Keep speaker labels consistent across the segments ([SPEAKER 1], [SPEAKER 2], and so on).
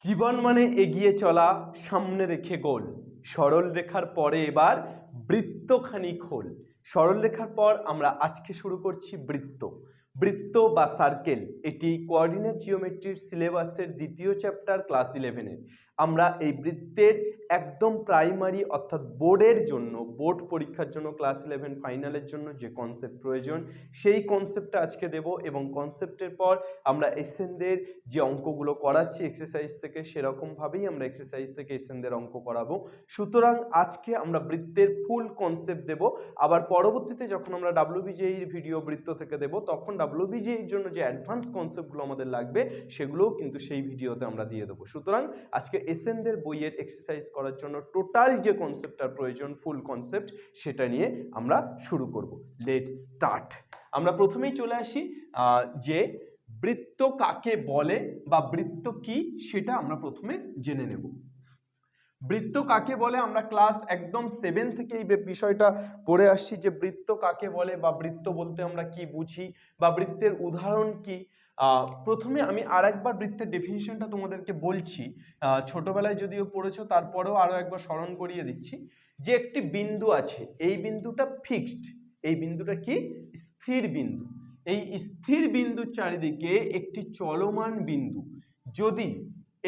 [SPEAKER 1] জীবন মানে এগিয়ে চলা, সামনে রেখে গোল। সরল রেখার পরে এবার বৃত্তখানি খোল। সরল রেখার পর আমরা আজকে শুরু করছি বৃত্ত। বৃত্ত বা সার্কেল, এটি কোঅর্ডিনেট জিওমেট্রির সিলেবাসের দ্বিতীয় চ্যাপ্টার ক্লাস 11-এর। আমরা এই বৃত্তের একদম প্রাইমারি অর্থাৎ বোর্ডের জন্য, বোর্ড পরীক্ষার জন্য ক্লাস 11 ফাইনালের জন্য যে কনসেপ্ট প্রয়োজন সেই কনসেপ্টটা আজকে দেব, এবং কনসেপ্টের পর আমরা এসএনদের যে অঙ্কগুলো করাচ্ছি এক্সারসাইজ থেকে, সেরকমভাবেই আমরা এক্সারসাইজ থেকে এসএনদের অঙ্ক করাবো। সুতরাং আজকে আমরা বৃত্তের ফুল কনসেপ্ট দেব। আবার পরবর্তীতে যখন আমরা ডাব্লিউবিজেইর ভিডিও বৃত্ত থেকে দেব, তখন ডাব্লিউবিজেইর জন্য যে অ্যাডভান্স কনসেপ্টগুলো আমাদের লাগবে সেগুলোও কিন্তু সেই ভিডিওতে আমরা দিয়ে দেবো। সুতরাং আজকে এসএনদের বইয়ের এক্সারসাইজ করার জন্য টোটাল যে কনসেপ্টটার প্রয়োজন, ফুল কনসেপ্ট, সেটা নিয়ে আমরা শুরু করব। Let's start. আমরা প্রথমেই চলে আসি যে বৃত্ত কাকে বলে বা বৃত্ত কি সেটা আমরা প্রথমে জেনে নেব। বৃত্ত কাকে বলে আমরা ক্লাস একদম 7 থেকে এই বিষয়টা পড়ে আসছি, যে বৃত্ত কাকে বলে বা বৃত্ত বলতে আমরা কি বুঝি বা বৃত্তের উদাহরণ কি। প্রথমে আমি আরেকবার বৃত্তের ডেফিনিশনটা তোমাদেরকে বলছি, ছোটবেলায় যদিও পড়েছো তারপরেও আরো একবার স্মরণ করিয়ে দিচ্ছি। যে একটি বিন্দু আছে, এই বিন্দুটা ফিক্সড, এই বিন্দুটা কি স্থির বিন্দু। এই স্থির বিন্দুর চারিদিকে একটি চলমান বিন্দু, যদি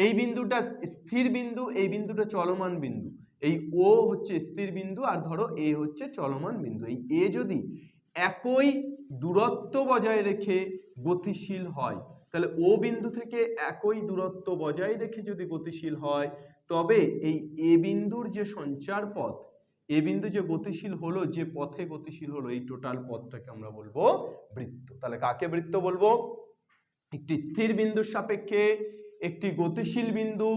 [SPEAKER 1] এই বিন্দুটা স্থির বিন্দু, এই বিন্দুটা চলমান বিন্দু, এই ও হচ্ছে স্থির বিন্দু আর ধরো এ হচ্ছে চলমান বিন্দু, এই এ যদি একই দূরত্ব বজায় রেখে গতিশীল হয়, তাহলে ও বিন্দু থেকে একই দূরত্ব বজায় রেখে যদি গতিশীল হয়, তবে এই এ বিন্দুর যে সঞ্চার পথ, এ বিন্দু যে গতিশীল হলো, যে পথে গতিশীল হলো, এই টোটাল পথটাকে আমরা বলবো বৃত্ত। তাহলে কাকে বৃত্ত বলবো? একটি স্থির বিন্দুর সাপেক্ষে একটি গতিশীল বিন্দু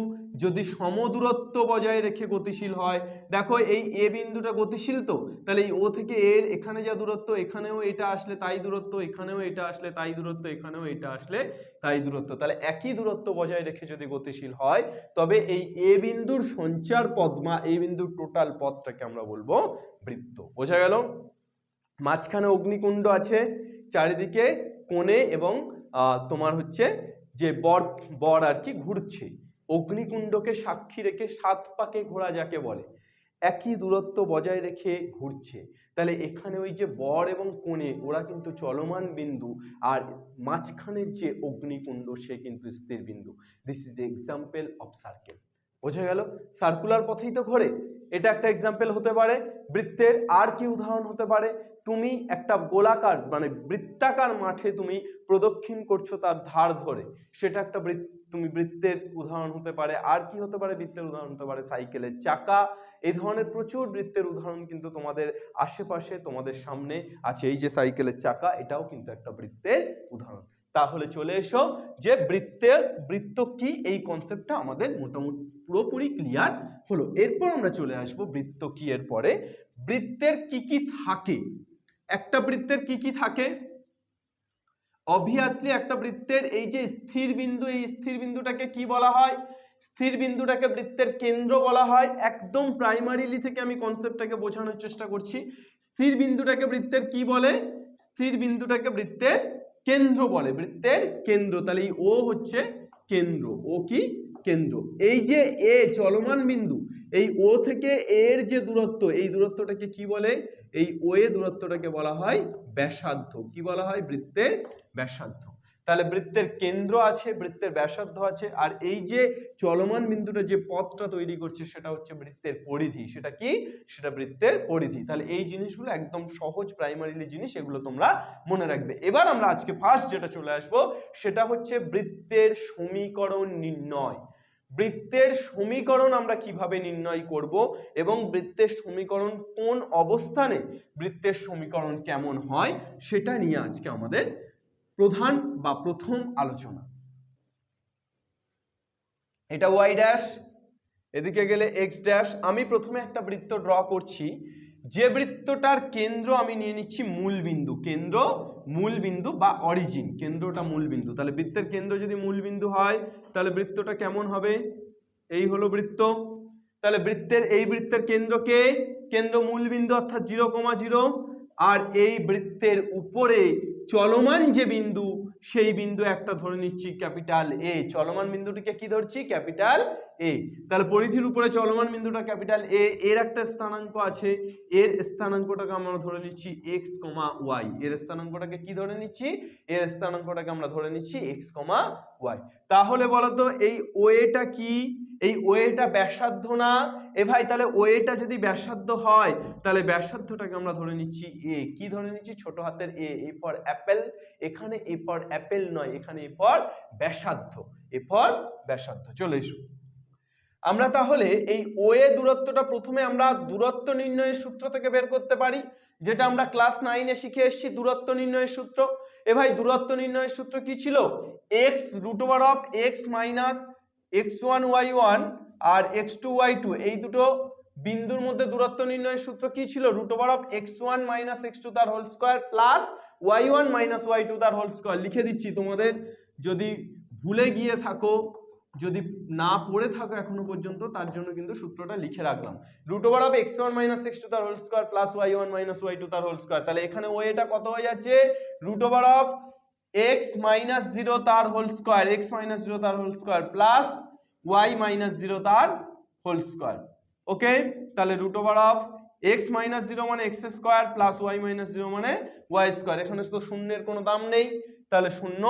[SPEAKER 1] যদি সমদূরত্ব বজায় রেখে গতিশীল হয়। দেখো এই এ বিন্দুটা গতিশীল, তো তাহলে এই ও থেকে এর এখানে যা দূরত্ব, এখানেও এটা আসলে তাই দূরত্ব, এখানেও এটা আসলে তাই দূরত্ব, এখানেও এটা আসলে তাই দূরত্ব, তাহলে একই দূরত্ব বজায় রেখে যদি গতিশীল হয়, তবে এই এ বিন্দুর সঞ্চার পথ বা এই বিন্দুর টোটাল পথটাকে আমরা বলবো বৃত্ত। বোঝা গেল? মাঝখানে অগ্নিকুণ্ড আছে, চারিদিকে কোণে এবং তোমার হচ্ছে যে বর আর কি ঘুরছে। অগ্নিকুণ্ডকে সাক্ষী রেখে 7 পাকে ঘোরা যাকে বলে, একই দূরত্ব বজায় রেখে ঘুরছে। তাহলে এখানে ওই যে বর এবং কোণে, ওরা কিন্তু চলমান বিন্দু, আর মাঝখানের যে অগ্নিকুণ্ড সে কিন্তু স্থির বিন্দু। This is the example of circle. বোঝা গেল? সার্কুলার পথেই তো ঘোরে, এটা একটা এক্সাম্পল হতে পারে বৃত্তের। আর কি উদাহরণ হতে পারে? তুমি একটা গোলাকার মানে বৃত্তাকার মাঠে তুমি প্রদক্ষিণ করছো তার ধার ধরে, সেটা একটা তুমি বৃত্তের উদাহরণ হতে পারে। আর কি হতে পারে? বৃত্তের উদাহরণ হতে পারে সাইকেলের চাকা। এই ধরনের প্রচুর বৃত্তের উদাহরণ কিন্তু তোমাদের আশেপাশে, তোমাদের সামনে আছে। এই যে সাইকেলের চাকা, এটাও কিন্তু একটা বৃত্তের উদাহরণ। তাহলে চলে এসো যে বৃত্ত কি, এই কনসেপ্টটা আমাদের মোটামুটি পুরোপুরি ক্লিয়ার হলো। এরপর আমরা চলে আসবো বৃত্ত কি এর পরে। বৃত্তের কি কি থাকে? একটা বৃত্তের কি কি থাকে? অবভিয়াসলি একটা বৃত্তের এই যে স্থির বিন্দু, এই স্থির বিন্দুটাকে কি বলা হয়? স্থির বিন্দুটাকে বৃত্তের কেন্দ্র বলা হয়। একদম প্রাইমারিলি থেকে আমি কনসেপ্টটাকে বোঝানোর চেষ্টা করছি। স্থির বিন্দুটাকে বৃত্তের কি বলে? স্থির বিন্দুটাকে বৃত্তের কেন্দ্র বলে, বৃত্তের কেন্দ্র। তাহলে এই ও হচ্ছে কেন্দ্র, ও কি কেন্দ্র। এই যে এ চলমান বিন্দু, এই ও থেকে এর যে দূরত্ব, এই দূরত্বটাকে কি বলে? এই ও এ দূরত্বটাকে বলা হয় ব্যাসার্ধ। কি বলা হয়? বৃত্তের ব্যাসার্ধ। তাহলে বৃত্তের কেন্দ্র আছে, বৃত্তের ব্যাসার্ধ আছে, আর এই যে চলমান বিন্দুটা যে পথটা তৈরি করছে সেটা হচ্ছে বৃত্তের পরিধি। সেটা কি? সেটা বৃত্তের পরিধি। তাহলে এই জিনিসগুলো একদম সহজ প্রাইমারিলি জিনিস, এগুলো তোমরা মনে রাখবে। এবার আমরা আজকে ফার্স্ট যেটা চলে আসবো সেটা হচ্ছে বৃত্তের সমীকরণ নির্ণয়। বৃত্তের সমীকরণ আমরা কিভাবে নির্ণয় করব, এবং বৃত্তের সমীকরণ কোন অবস্থানে বৃত্তের সমীকরণ কেমন হয়, সেটা নিয়ে আজকে আমাদের প্রধান বা প্রথম আলোচনা। এটা ওয়াই ড্যাশ, এদিকে গেলে এক্স ড্যাশ। আমি প্রথমে একটা বৃত্ত ড্র করছি, যে বৃত্তটার কেন্দ্র আমি নিয়ে নিচ্ছি মূল বিন্দু। কেন্দ্র মূল বিন্দু বা অরিজিন, কেন্দ্রটা মূল বিন্দু। তাহলে বৃত্তের কেন্দ্র যদি মূল বিন্দু হয়, তাহলে বৃত্তটা কেমন হবে? এই হলো বৃত্ত। তাহলে এই বৃত্তের কেন্দ্রকে, কেন্দ্র মূল বিন্দু অর্থাৎ 0,0, আর এই বৃত্তের উপরে চলমান যে বিন্দু সেই বিন্দু একটা ধরে নিচ্ছি ক্যাপিটাল এ, চলমান বিন্দুটিকে কি ধরছি ক্যাপিটাল এ। তাহলে পরিধির উপরে চলমান বিন্দুটা ক্যাপিটাল এ, এর একটা স্থানাঙ্ক আছে, এর স্থানাঙ্কটাকে আমরা ধরে নিচ্ছি এক্স কমা ওয়াই, এর স্থানাঙ্কটাকে কি ধরে নিচ্ছি, এর স্থানাঙ্কটাকে আমরা ধরে নিচ্ছি এক্স কমা ওয়াই। তাহলে বলতো এই ওয়েটা কি, এই ওয়েটা ব্যাসার্ধ না এ ভাই? তাহলে ওয়েটা যদি ব্যাসার্ধ হয় তাহলে ব্যাসার্ধটাকে আমরা ধরে নিচ্ছি এ, কি ধরে নিচ্ছি ছোট হাতের এ, এ ফর অ্যাপেল, এখানে এ ফর অ্যাপেল নয়, এখানে এ ফর ব্যাসার্ধ, এ ফর ব্যাসার্ধ। চলে এসো আমরা তাহলে এই ওয়ে দূরত্বটা প্রথমে আমরা দূরত্ব নির্ণয়ের সূত্র থেকে বের করতে পারি, যেটা আমরা ক্লাস 9-এ শিখে এসেছি দূরত্ব নির্ণয়ের সূত্র। এ ভাই দূরত্ব নির্ণয়ের সূত্র কি ছিল? X root over of x minus x1 y1 আর x2 y2, এই দুটো বিন্দুর মধ্যে দূরত্ব নির্ণয়ের সূত্র কি ছিল? Root over of x1 minus x2 তার whole square plus y1 minus y2 তার হোল স্কয়ার। লিখে দিচ্ছি, তোমাদের যদি ভুলে গিয়ে থাকো, যদি না পড়ে থাকো এখনো পর্যন্ত, তার জন্য কিন্তু সূত্রটা লিখে রাখলাম। Root over of x1 minus x2 তার whole square plus y1 minus y2 তার হোল স্কয়ার। তাহলে এখানে ওয়েটা কত হয়ে যাচ্ছে? Root over of x minus 0 তার হোল স্কয়ার, x মাইনাস 0 তার whole square plus y minus 0 তার হোল স্কয়ার। ওকে, তাহলে root over of x minus 0 মানে x square plus y minus 0 মানে y স্কয়ার। এখানে তো শূন্যের কোনো দাম নেই, তাহলে শূন্য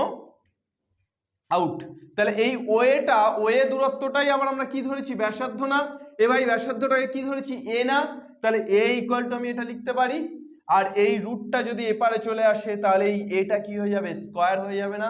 [SPEAKER 1] আউট। তাহলে এই ওয়েটা, ওয়ে দূরত্বটাই আবার আমরা কি ধরেছি? ব্যাসার্ধ না? এ ভাই ব্যাসার্ধটাকে কি ধরেছি? এ না? তাহলে এ ইকুয়াল টু আমি এটা লিখতে পারি, আর এই রুটটা যদি এপারে চলে আসে তাহলে এই এটা কি হয়ে যাবে? স্কয়ার হয়ে যাবে না?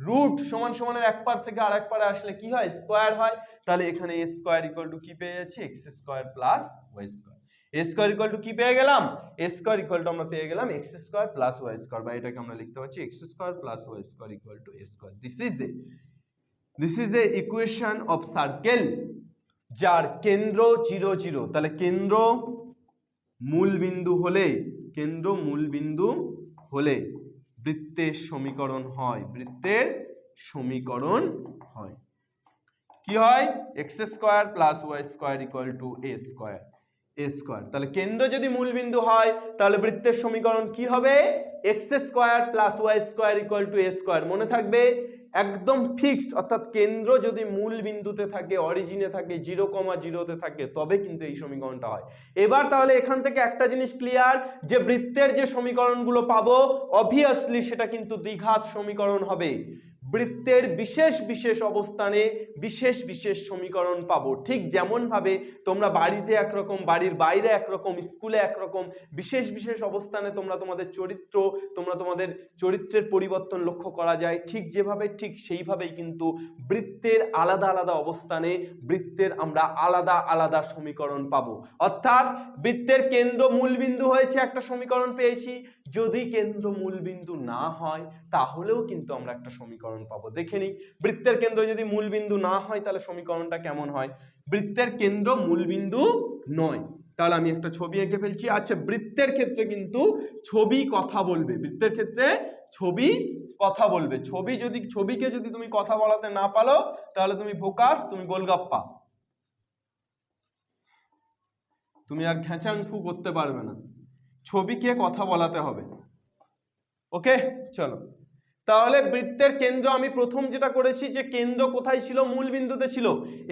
[SPEAKER 1] রুট সমান সমানের এক পার থেকে আরেক পারে আসলে কি হয়? স্কয়ার হয়। তাহলে এখানে এ স্কয়ার ইকুয়াল টু কি পেয়ে যাচ্ছি? X square plus y square. A square equal to কি পেয়ে গেলাম? এ স্কয়ার ইকুয়াল টু আমরা পেয়ে গেলাম x square plus y square, বা এটাকে আমরা লিখতে পারছি x square plus y square equal to a square. This is a equation of circle যার কেন্দ্র 0 0। তাহলে কেন্দ্র মূল বিন্দু হলে, কেন্দ্র মূল বিন্দু হলে বৃত্তের সমীকরণ হয়, বৃত্তের সমীকরণ হয় কি হয়? X square plus y square equal to a square, a square. তাহলে কেন্দ্র যদি মূল বিন্দু হয় তাহলে বৃত্তের সমীকরণ কি হবে? X square plus y square equal to a square. মনে থাকবে, একদম ফিক্সড, অর্থাৎ কেন্দ্র যদি মূল বিন্দুতে থাকে, অরিজিনে থাকে, 0,0-তে থাকে, তবে কিন্তু এই সমীকরণটা হয়। এবার তাহলে এখান থেকে একটা জিনিস ক্লিয়ার, যে বৃত্তের যে সমীকরণগুলো পাবো অবভিয়াসলি সেটা কিন্তু দ্বিঘাত সমীকরণ হবে। বৃত্তের বিশেষ বিশেষ অবস্থানে বিশেষ বিশেষ সমীকরণ পাবো। ঠিক যেমন ভাবে তোমরা বাড়িতে একরকম, বাড়ির বাইরে একরকম, স্কুলে একরকম, বিশেষ বিশেষ অবস্থানে তোমরা তোমাদের চরিত্র, তোমরা তোমাদের চরিত্রের পরিবর্তন লক্ষ্য করা যায়, ঠিক যেভাবে ঠিক সেইভাবেই কিন্তু বৃত্তের আলাদা আলাদা অবস্থানে বৃত্তের আমরা আলাদা আলাদা সমীকরণ পাবো। অর্থাৎ বৃত্তের কেন্দ্র মূলবিন্দু হয়েছে, একটা সমীকরণ পেয়েছি। যদি কেন্দ্র মূলবিন্দু না হয় তাহলেও কিন্তু আমরা একটা সমীকরণ পাবো। দেখে নিই, বৃত্তের কেন্দ্র যদি মূলবিন্দু না হয় তাহলে সমীকরণটা কেমন হয়? বৃত্তের কেন্দ্র মূলবিন্দু নয়, তাহলে আমি একটা ছবি এঁকে ফেলছি। আচ্ছা, বৃত্তের ক্ষেত্রে কিন্তু ছবি কথা বলবে, বৃত্তের ক্ষেত্রে ছবি কথা বলবে। ছবিকে যদি তুমি কথা বলাতে না পারো তাহলে তুমি ভোকাস, তুমি গোলগাপ্পা, তুমি আর ঘ্যাচাংফু করতে পারবে না। ছবিকে কথা বলাতে হবে। ওকে, চলো তাহলে বৃত্তের কেন্দ্র আমি প্রথম যেটা করেছি, যে কেন্দ্র কোথায় ছিল? মূল বিন্দুতে ছিল।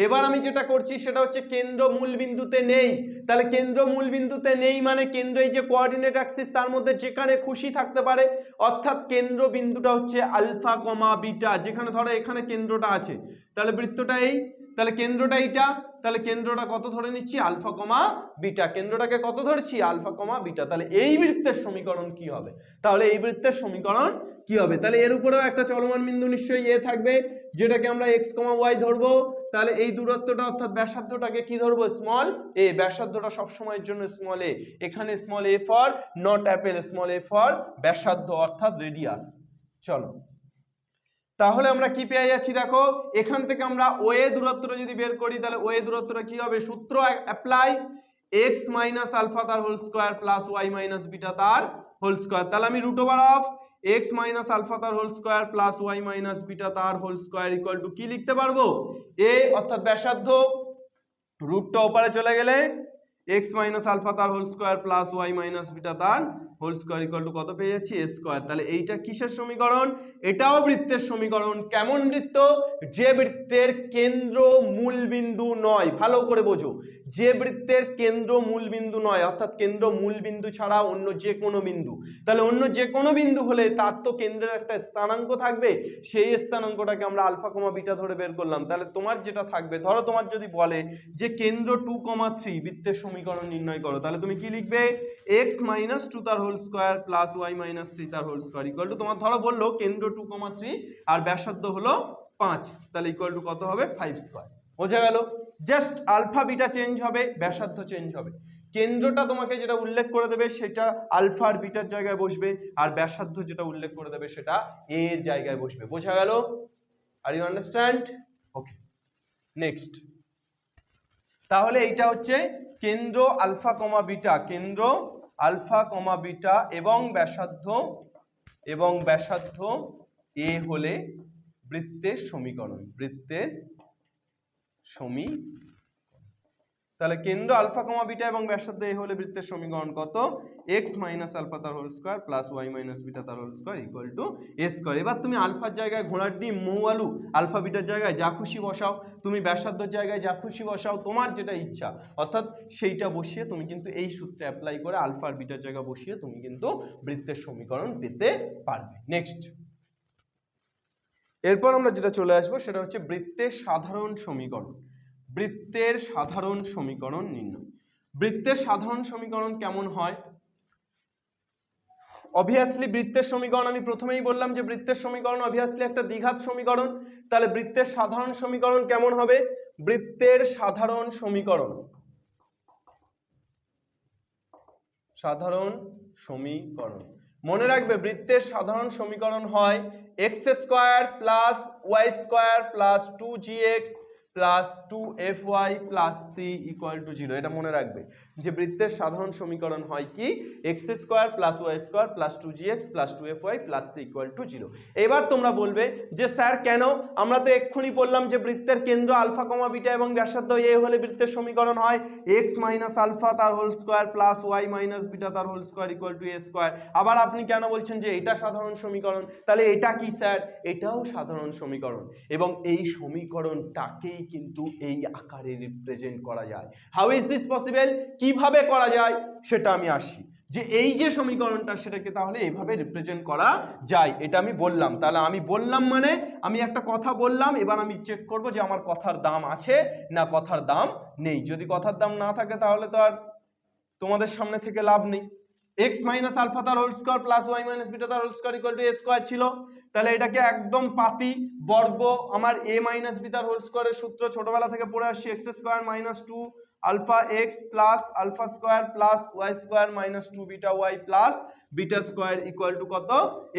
[SPEAKER 1] এবার আমি যেটা করছি সেটা হচ্ছে কেন্দ্র মূল বিন্দুতে নেই। তাহলে কেন্দ্র মূল বিন্দুতে নেই মানে কেন্দ্র, এই যে কোঅর্ডিনেট অ্যাক্সিস, তার মধ্যে যেখানে খুশি থাকতে পারে। অর্থাৎ কেন্দ্র বিন্দুটা হচ্ছে আলফা কমা বিটা, যেখানে ধরো এখানে কেন্দ্রটা আছে, তাহলে বৃত্তটা এই, তাহলে কেন্দ্রটা এইটা, তাহলে কেন্দ্রটা কত ধরে নিচ্ছি? Alpha comma beta. কেন্দ্রটাকে কত ধরছি? Alpha comma beta. তাহলে এই বৃত্তের সমীকরণ কি হবে? তাহলে এই বৃত্তের সমীকরণ কি হবে? তাহলে এর উপরেও একটা চলমান বিন্দু নিশ্চয়ই এ থাকবে, যেটাকে আমরা এক্স কমা ওয়াই ধরবো। তাহলে এই দূরত্বটা অর্থাৎ ব্যাসার্ধটাকে কি ধরবো? স্মল এ। ব্যাসার্ধটা সবসময়ের জন্য স্মল এ। এখানে small A for not Apple, small A for ব্যাসার্ধ অর্থাৎ রেডিয়াস। চলো তাহলে আমরা কি পেয়ে যাচ্ছি? দেখো, এখান থেকে আমরা ওয়ে দূরত্বটা যদি বের করি তাহলে ওয়ে দূরত্বটা কি হবে? সূত্র অ্যাপ্লাই, এক্স মাইনাস আলফা তার whole square plus y minus beta তার হোল স্কয়ার। তাহলে আমি root over of x minus alpha তার whole square plus y minus beta তার হোল স্কয়ার ইকুয়াল টু কি লিখতে পারবো? এ অর্থাৎ ব্যাসার্ধ, রুটটা ওপারে চলে গেলে এক্স মাইনাস আলফা তার whole square plus y minus beta তার হোল স্কোয়ার ইকুয়াল টু কত পেয়ে যাচ্ছি এ স্কোয়ার। তাহলে এইটা কিসের সমীকরণ? এটাও বৃত্তের সমীকরণ। কেমন বৃত্ত? যে বৃত্তের কেন্দ্র মূল বিন্দু নয়। ভালো করে বোঝো, যে বৃত্তের কেন্দ্র মূল বিন্দু নয়, অর্থাৎ কেন্দ্র মূল বিন্দু ছাড়া অন্য যে কোনো বিন্দু। তাহলে অন্য যে কোনো বিন্দু হলে তার তো কেন্দ্রের একটা স্থানাঙ্ক থাকবে, সেই স্থানাঙ্কটাকে আমরা আলফা কমা বিটা ধরে বের করলাম। তাহলে তোমার যেটা থাকবে, ধরো তোমার যদি বলে যে কেন্দ্র 2,3 বৃত্তের সমীকরণ নির্ণয় করো, তাহলে তুমি কি লিখবে? এক্স মাইনাস 2 তার whole square plus y minus 3 তার হোল স্কোয়ার ইকুয়াল টু, তোমার ধরো বললো কেন্দ্র 2,3 আর ব্যাসার্ধ হলো 5, তাহলে ইকুয়াল টু কত হবে? 5 স্কোয়ার। বোঝা গেল? জাস্ট আলফা বিটা চেঞ্জ হবে, ব্যাসার্ধ চেঞ্জ হবে। কেন্দ্রটা তোমাকে যেটা উল্লেখ করে দেবে সেটা আলফা আর বিটার জায়গায় বসবে, আর ব্যাসার্ধ যেটা উল্লেখ করে দেবে সেটা এ এর জায়গায় বসবে। বোঝা গেল? Are you understand? Okay, next. তাহলে এইটা হচ্ছে কেন্দ্র আলফা কমা বিটা, কেন্দ্র আলফা কমা বিটা এবং ব্যাসার্ধ এ হলে বৃত্তের সমীকরণ, বৃত্তের সমীকরণ। তাহলে কেন্দ্র আলফা কমা বিটা এবং ব্যাসার্ধ এ হলে বৃত্তের সমীকরণ কত? এক্স মাইনাস আলফা তার whole square plus y minus beta তার whole square equal to a square. এবার তুমি আলফার জায়গায় ঘোড়ার ডিম মৌ আলু, আলফা বিটার জায়গায় যা খুশি বসাও, তুমি ব্যাসার্ধর জায়গায় যা খুশি বসাও, তোমার যেটা ইচ্ছা, অর্থাৎ সেইটা বসিয়ে তুমি কিন্তু এই সূত্রে অ্যাপ্লাই করে আলফা আর বিটার জায়গা বসিয়ে তুমি কিন্তু বৃত্তের সমীকরণ পেতে পারবে। নেক্সট, এরপর আমরা যেটা চলে আসবো সেটা হচ্ছে বৃত্তের সাধারণ সমীকরণ। বৃত্তের সাধারণ সমীকরণ নির্ণয়। বৃত্তের সাধারণ সমীকরণ কেমন হয়? অবভিয়াসলি বৃত্তের সমীকরণ, আমি প্রথমেই বললাম যে বৃত্তের সমীকরণ অবভিয়াসলি একটা দ্বিঘাত সমীকরণ। তাহলে বৃত্তের সাধারণ সমীকরণ কেমন হবে? বৃত্তের সাধারণ সমীকরণ, সাধারণ সমীকরণ মনে রাখবে, বৃত্তের সাধারণ সমীকরণ হয় x square plus y square plus 2gx plus 2fy plus c equal to 0। এটা মনে রাখবে যে বৃত্তের সাধারণ সমীকরণ হয় কি? X square plus y square plus 2gx plus 2fy plus c equal to 0। এবার তোমরা বলবে যে স্যার কেন? আমরা তো এক্ষুনি বললাম যে বৃত্তের কেন্দ্র আলফা কমা বিটা এবং ব্যাসার্ধ এ হলে বৃত্তের সমীকরণ হয় এক্স মাইনাস আলফা তার whole square plus y minus beta তার whole square equal to a square. আবার আপনি কেন বলছেন যে এটা সাধারণ সমীকরণ? তাহলে এটা কি স্যার? এটাও সাধারণ সমীকরণ, এবং এই সমীকরণটাকেই কিন্তু এই আকারে রিপ্রেজেন্ট করা যায়। How is this possible? কিভাবে করা যায় সেটা আমি আসি, যে এই যে সমীকরণটা সেটাকে তাহলে এইভাবে রিপ্রেজেন্ট করা যায়, এটা আমি বললাম। তাহলে আমি বললাম মানে আমি একটা কথা বললাম, এবার আমি চেক করব যে আমার কথার দাম আছে না কথার দাম নেই। যদি কথার দাম না থাকে তাহলে তো আর তোমাদের সামনে থেকে লাভ নেই। এক্স মাইনাস আলফা তার whole square plus y minus beta তার whole square equal to a square ছিল। তাহলে এটাকে একদম পাতি বর্গ, আমার এ মাইনাস বি তার হোল স্কোয়ারের সূত্র ছোটবেলা থেকে পড়ে আসছি, x square minus 2 alpha x plus alpha square plus y square minus 2 beta y plus beta square equal to কত?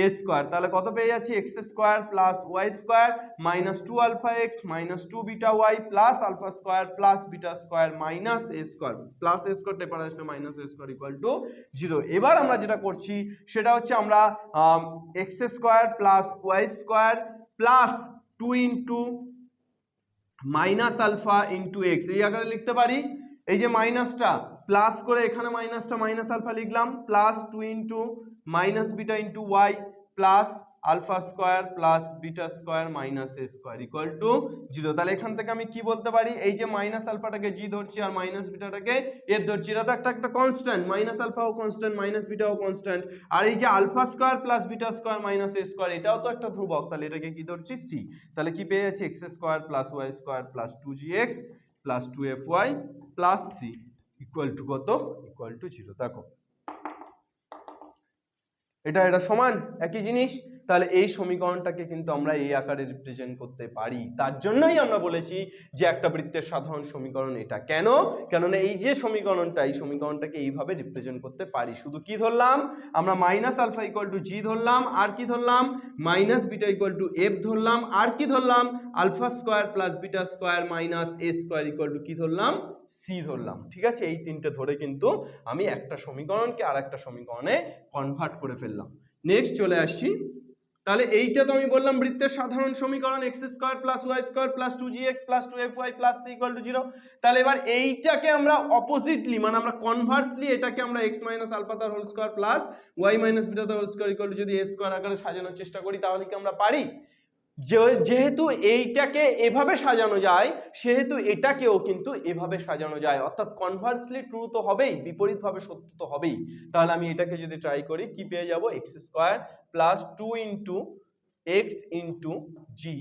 [SPEAKER 1] A square. তাহলে কত পেয়ে যাচ্ছি? X square plus y square minus 2 alpha x minus 2 beta y plus alpha square plus beta square minus a square, plus a square টেপার আসলে minus a square equal to 0। এবার আমরা যেটা করছি সেটা হচ্ছে আমরা x square plus y square plus 2 into minus alpha into x এই আকারে লিখতে পারি। এই যে মাইনাসটা প্লাস করে এখানে মাইনাসটা মাইনাস আলফা লিখলাম, plus 2 into minus beta into y plus alpha square plus beta square minus a square equal to 0। তাহলে এখান থেকে আমি কি বলতে পারি? এই যে মাইনাস আলফাটাকে জি ধরছি আর মাইনাস বিটাটাকে এর ধরছি, এটা তো একটা কনস্ট্যান্ট, মাইনাস আলফাও কনস্ট্যান্ট মাইনাস বিটাও কনস্ট্যান্ট, আর এই যে alpha square plus beta square minus a square এটাও তো একটা ধ্রুবক, তাহলে এটাকে কি ধরছি? সি। তাহলে কি পেয়ে যাচ্ছি? X square plus y square plus 2gx plus 2fy plus c equal to কত? Equal to 0। দেখো এটা সমান একই জিনিস। তাহলে এই সমীকরণটাকে কিন্তু আমরা এই আকারে রিপ্রেজেন্ট করতে পারি। তার জন্যই আমরা বলেছি যে একটা বৃত্তের সাধারণ সমীকরণ এটা। কেন? কেননা এই যে সমীকরণটা, এই সমীকরণটাকে এইভাবে রিপ্রেজেন্ট করতে পারি। শুধু কি ধরলাম আমরা? Minus alpha equal to g ধরলাম, আর কি ধরলাম? Minus beta equal to f ধরলাম, আর কি ধরলাম? Alpha square plus beta square minus a square equal to কি ধরলাম? সি ধরলাম। ঠিক আছে, এই তিনটে ধরে কিন্তু আমি একটা সমীকরণকে আর একটা সমীকরণে কনভার্ট করে ফেললাম। নেক্সট চলে আসছি তাহলে এইটা তো আমি বললাম বৃত্তের সাধারণ সমীকরণ x square plus y square plus 2gx plus 2fy plus c equal to 0। তাহলে এবার এইটাকে আমরা অপোজিটলি মানে আমরা কনভার্সলি এটাকে আমরা x মাইনাস আলফা তার whole square plus y minus beta তার হোল স্কোয়ার ইকুয়াল টু যদি a স্কোয়ার আকারে সাজানোর চেষ্টা করি তাহলে কি আমরা পারি? যেহেতু এইটাকে এভাবে সাজানো যায় সেহেতু এটাকেও কিন্তু এভাবে সাজানো যায়, অর্থাৎ কনভার্সলি ট্রু তো হবেই, বিপরীতভাবে সত্য তো হবেই। তাহলে আমি এটাকে যদি ট্রাই করি কি পেয়ে যাব, x square plus 2 into x into g,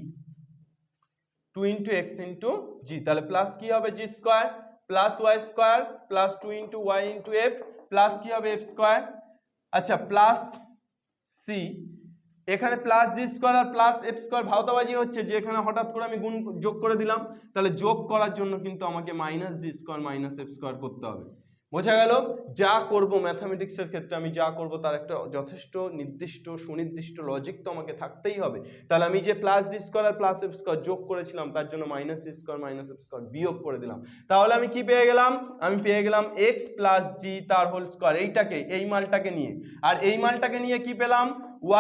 [SPEAKER 1] 2 into x into g, তাহলে প্লাস কি হবে g square plus y square plus 2 into y into f plus কি হবে এফ স্কোয়ার, আচ্ছা প্লাস সি, এখানে প্লাস জি স্কোয়ার আর প্লাস এফ স্কোয়ার ভাওতাবাজি হচ্ছে যে এখানে হঠাৎ করে আমি গুণ যোগ করে দিলাম, তাহলে যোগ করার জন্য কিন্তু আমাকে মাইনাস জি স্কোয়ার মাইনাস এফ স্কোয়ার করতে হবে। বোঝা গেল? যা করব ম্যাথামেটিক্সের ক্ষেত্রে আমি যা করব তার একটা যথেষ্ট নির্দিষ্ট সুনির্দিষ্ট লজিক তো আমাকে থাকতেই হবে। তাহলে আমি যে প্লাস জি স্কোয়ার আর প্লাস এফ স্কোয়ার যোগ করেছিলাম তার জন্য মাইনাস জি স্কোয়ার মাইনাস এফ স্কোয়ার বিয়োগ করে দিলাম, তাহলে আমি কি পেয়ে গেলাম, আমি পেয়ে গেলাম এক্স প্লাস জি তার হোল স্কোয়ার, এইটাকে এই মালটাকে নিয়ে, আর এই মালটাকে নিয়ে কি পেলাম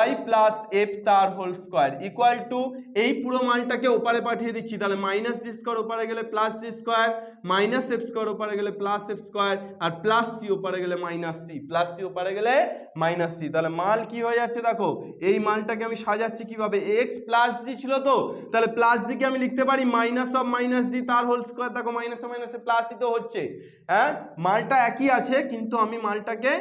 [SPEAKER 1] y প্লাস এফ তার হোল স্কোয়ার ইকুয়াল টু এই পুরো মানটাকে ওপারে পাঠিয়ে দিচ্ছি, তাহলে মাইনাস জি স্কোয়ার ওপারে গেলে plus g square, minus F square ওপারে গেলে প্লাস এফ স্কোয়ার, আর প্লাস সি ওপারে গেলে মাইনাস সি, প্লাস সি ওপারে গেলে মাইনাস সি। তাহলে মাল কি হয়ে যাচ্ছে দেখো, এই মালটাকে আমি সাজাচ্ছি কিভাবে, এক্স প্লাস জি ছিল তো, তাহলে প্লাস জি কে আমি লিখতে পারি মাইনাস অফ মাইনাস জি তার হোল স্কোয়ার, দেখো মাইনাস অফ মাইনাসে প্লাস ই তো হচ্ছে, হ্যাঁ মালটা একই আছে কিন্তু আমি মালটাকে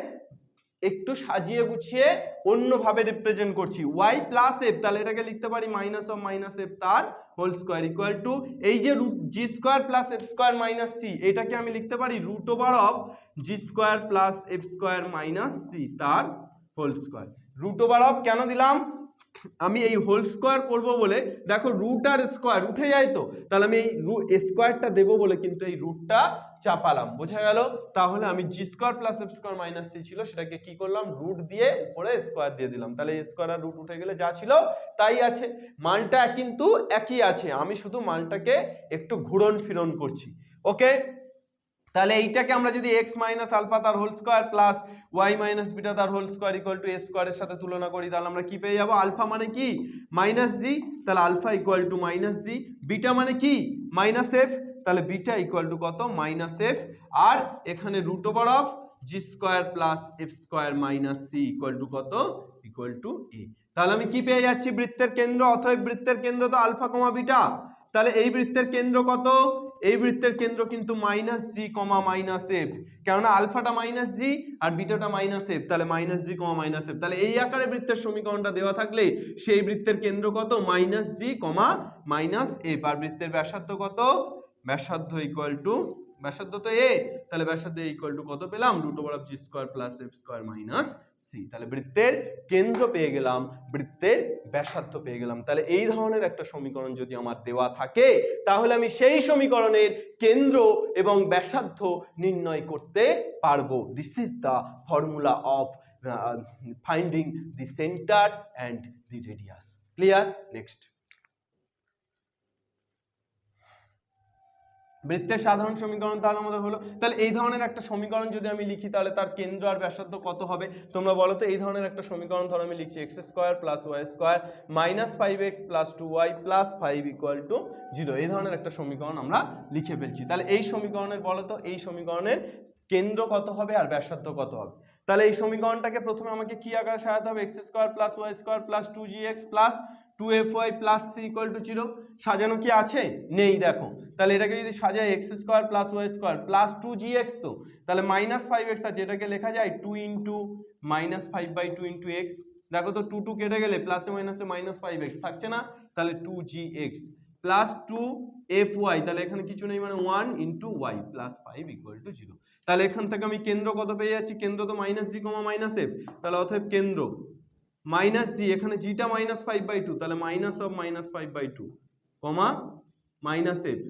[SPEAKER 1] একটু সাজিয়ে গুছিয়ে অন্যভাবে রিপ্রেজেন্ট করছি, y প্লাস এফ, তাহলে এটাকে লিখতে পারি মাইনাস অফ মাইনাস এফ তার হোল স্কোয়ার ইকুয়াল টু এই যে root g square plus f square minus c, এটাকে আমি লিখতে পারি root over of g square plus f square minus c তার whole square. Root over of কেন দিলাম, আমি এই হোল স্কোয়ার করব বলে, দেখো রুট আর স্কোয়ার উঠে যায় তো, তাহলে আমি এই স্কোয়ারটা দেবো বলে কিন্তু এই রুটটা চাপালাম, বোঝা গেল? তাহলে আমি g square plus f square minus c ছিল সেটাকে কি করলাম রুট দিয়ে উপরে স্কোয়ার দিয়ে দিলাম, তাহলে স্কোয়ার আর রুট উঠে গেলে যা ছিল তাই আছে, মানটা কিন্তু একই আছে, আমি শুধু মানটাকে একটু ঘুরন ফিরন করছি। ওকে, তাহলে এইটাকে আমরা যদি x মাইনাস আলফা তার whole square plus y minus beta তার whole square equal to a স্কোয়ারের সাথে তুলনা করি, তাহলে আমরা কি পেয়ে যাবো, আলফা মানে কি মাইনাস জি, তাহলে alpha equal to minus g, beta মানে কি মাইনাস এফ, তাহলে বিটা ইকুয়াল টু কত মাইনাস এফ, আর এখানে root over of g square plus f square minus c equal to কত ইকুয়াল টু এ। তাহলে আমি কি পেয়ে যাচ্ছি, বৃত্তের কেন্দ্র, অতএব বৃত্তের কেন্দ্র তো আলফা কমা বিটা, তাহলে এই বৃত্তের কেন্দ্র কত, এই বৃত্তের কেন্দ্র কিন্তু মাইনাস জি কমা মাইনাস এফ, কেননা আলফাটা মাইনাস জি আর বিটাটা মাইনাস এফ, তাহলে মাইনাস জি কমা মাইনাস এফ, তাহলে এই আকারে বৃত্তের সমীকরণটা দেওয়া থাকলে সেই বৃত্তের কেন্দ্র কত মাইনাস জি কমা মাইনাস এফ, আর বৃত্তের ব্যাসার্ধ কত, ব্যাসার্ধ ইকুয়াল টু, ব্যাসার্ধ তো এ, তাহলে ব্যাসার্ধ ইকুয়াল টু কত পেলাম root over of g square plus f square minus c, তাহলে বৃত্তের কেন্দ্র পেয়ে গেলাম, বৃত্তের ব্যাসার্ধ পেয়ে গেলাম। তাহলে এই ধরনের একটা সমীকরণ যদি আমার দেওয়া থাকে তাহলে আমি সেই সমীকরণের কেন্দ্র এবং ব্যাসার্ধ নির্ণয় করতে পারবো। This is the formula of finding the centre and the radius. Clear? Next, বৃত্তের সাধারণ সমীকরণ তাহলে আমাদের হলো, তাহলে এই ধরনের একটা সমীকরণ যদি আমি লিখি তাহলে তার কেন্দ্র আর ব্যাসার্ধ কত হবে তোমরা বলো তো? এই ধরনের একটা সমীকরণ ধরো আমি লিখছি x square plus y square minus 5x plus 2y plus 5 equal to 0, এই ধরনের একটা সমীকরণ আমরা লিখে ফেলছি। তাহলে এই সমীকরণের বলো তো, এই সমীকরণের কেন্দ্র কত হবে আর ব্যাসার্ধ কত হবে? তাহলে এই সমীকরণটাকে প্রথমে আমাকে কি আকারে সাজাতে হবে, x square plus y square plus 2gx plus 2fy plus c equal to 0, সাজানো কি আছে? নেই, দেখো তাহলে এটাকে যদি সাজাই x square plus y square plus 2gx, তো তাহলে মাইনাস 5x আছে, এটাকে লেখা যায় 2 ইন্টু মাইনাস 5/2 ইন্টু এক্স, দেখো তো 2 2 কেটে গেলে প্লাসে মাইনাসে মাইনাস 5x থাকছে না, তাহলে 2gx প্লাস 2fy, তাহলে এখানে কিছু নেই মানে 1 into y plus 5 equal to 0। তাহলে এখান থেকে আমি কেন্দ্র কত পেয়ে যাচ্ছি, কেন্দ্র তো মাইনাস জি কমা মাইনাস এফ, তাহলে অতএব কেন্দ্র মাইনাস জি, এখানে জিটা মাইনাস 5/2, তাহলে minus of minus 5/2 comma minus f,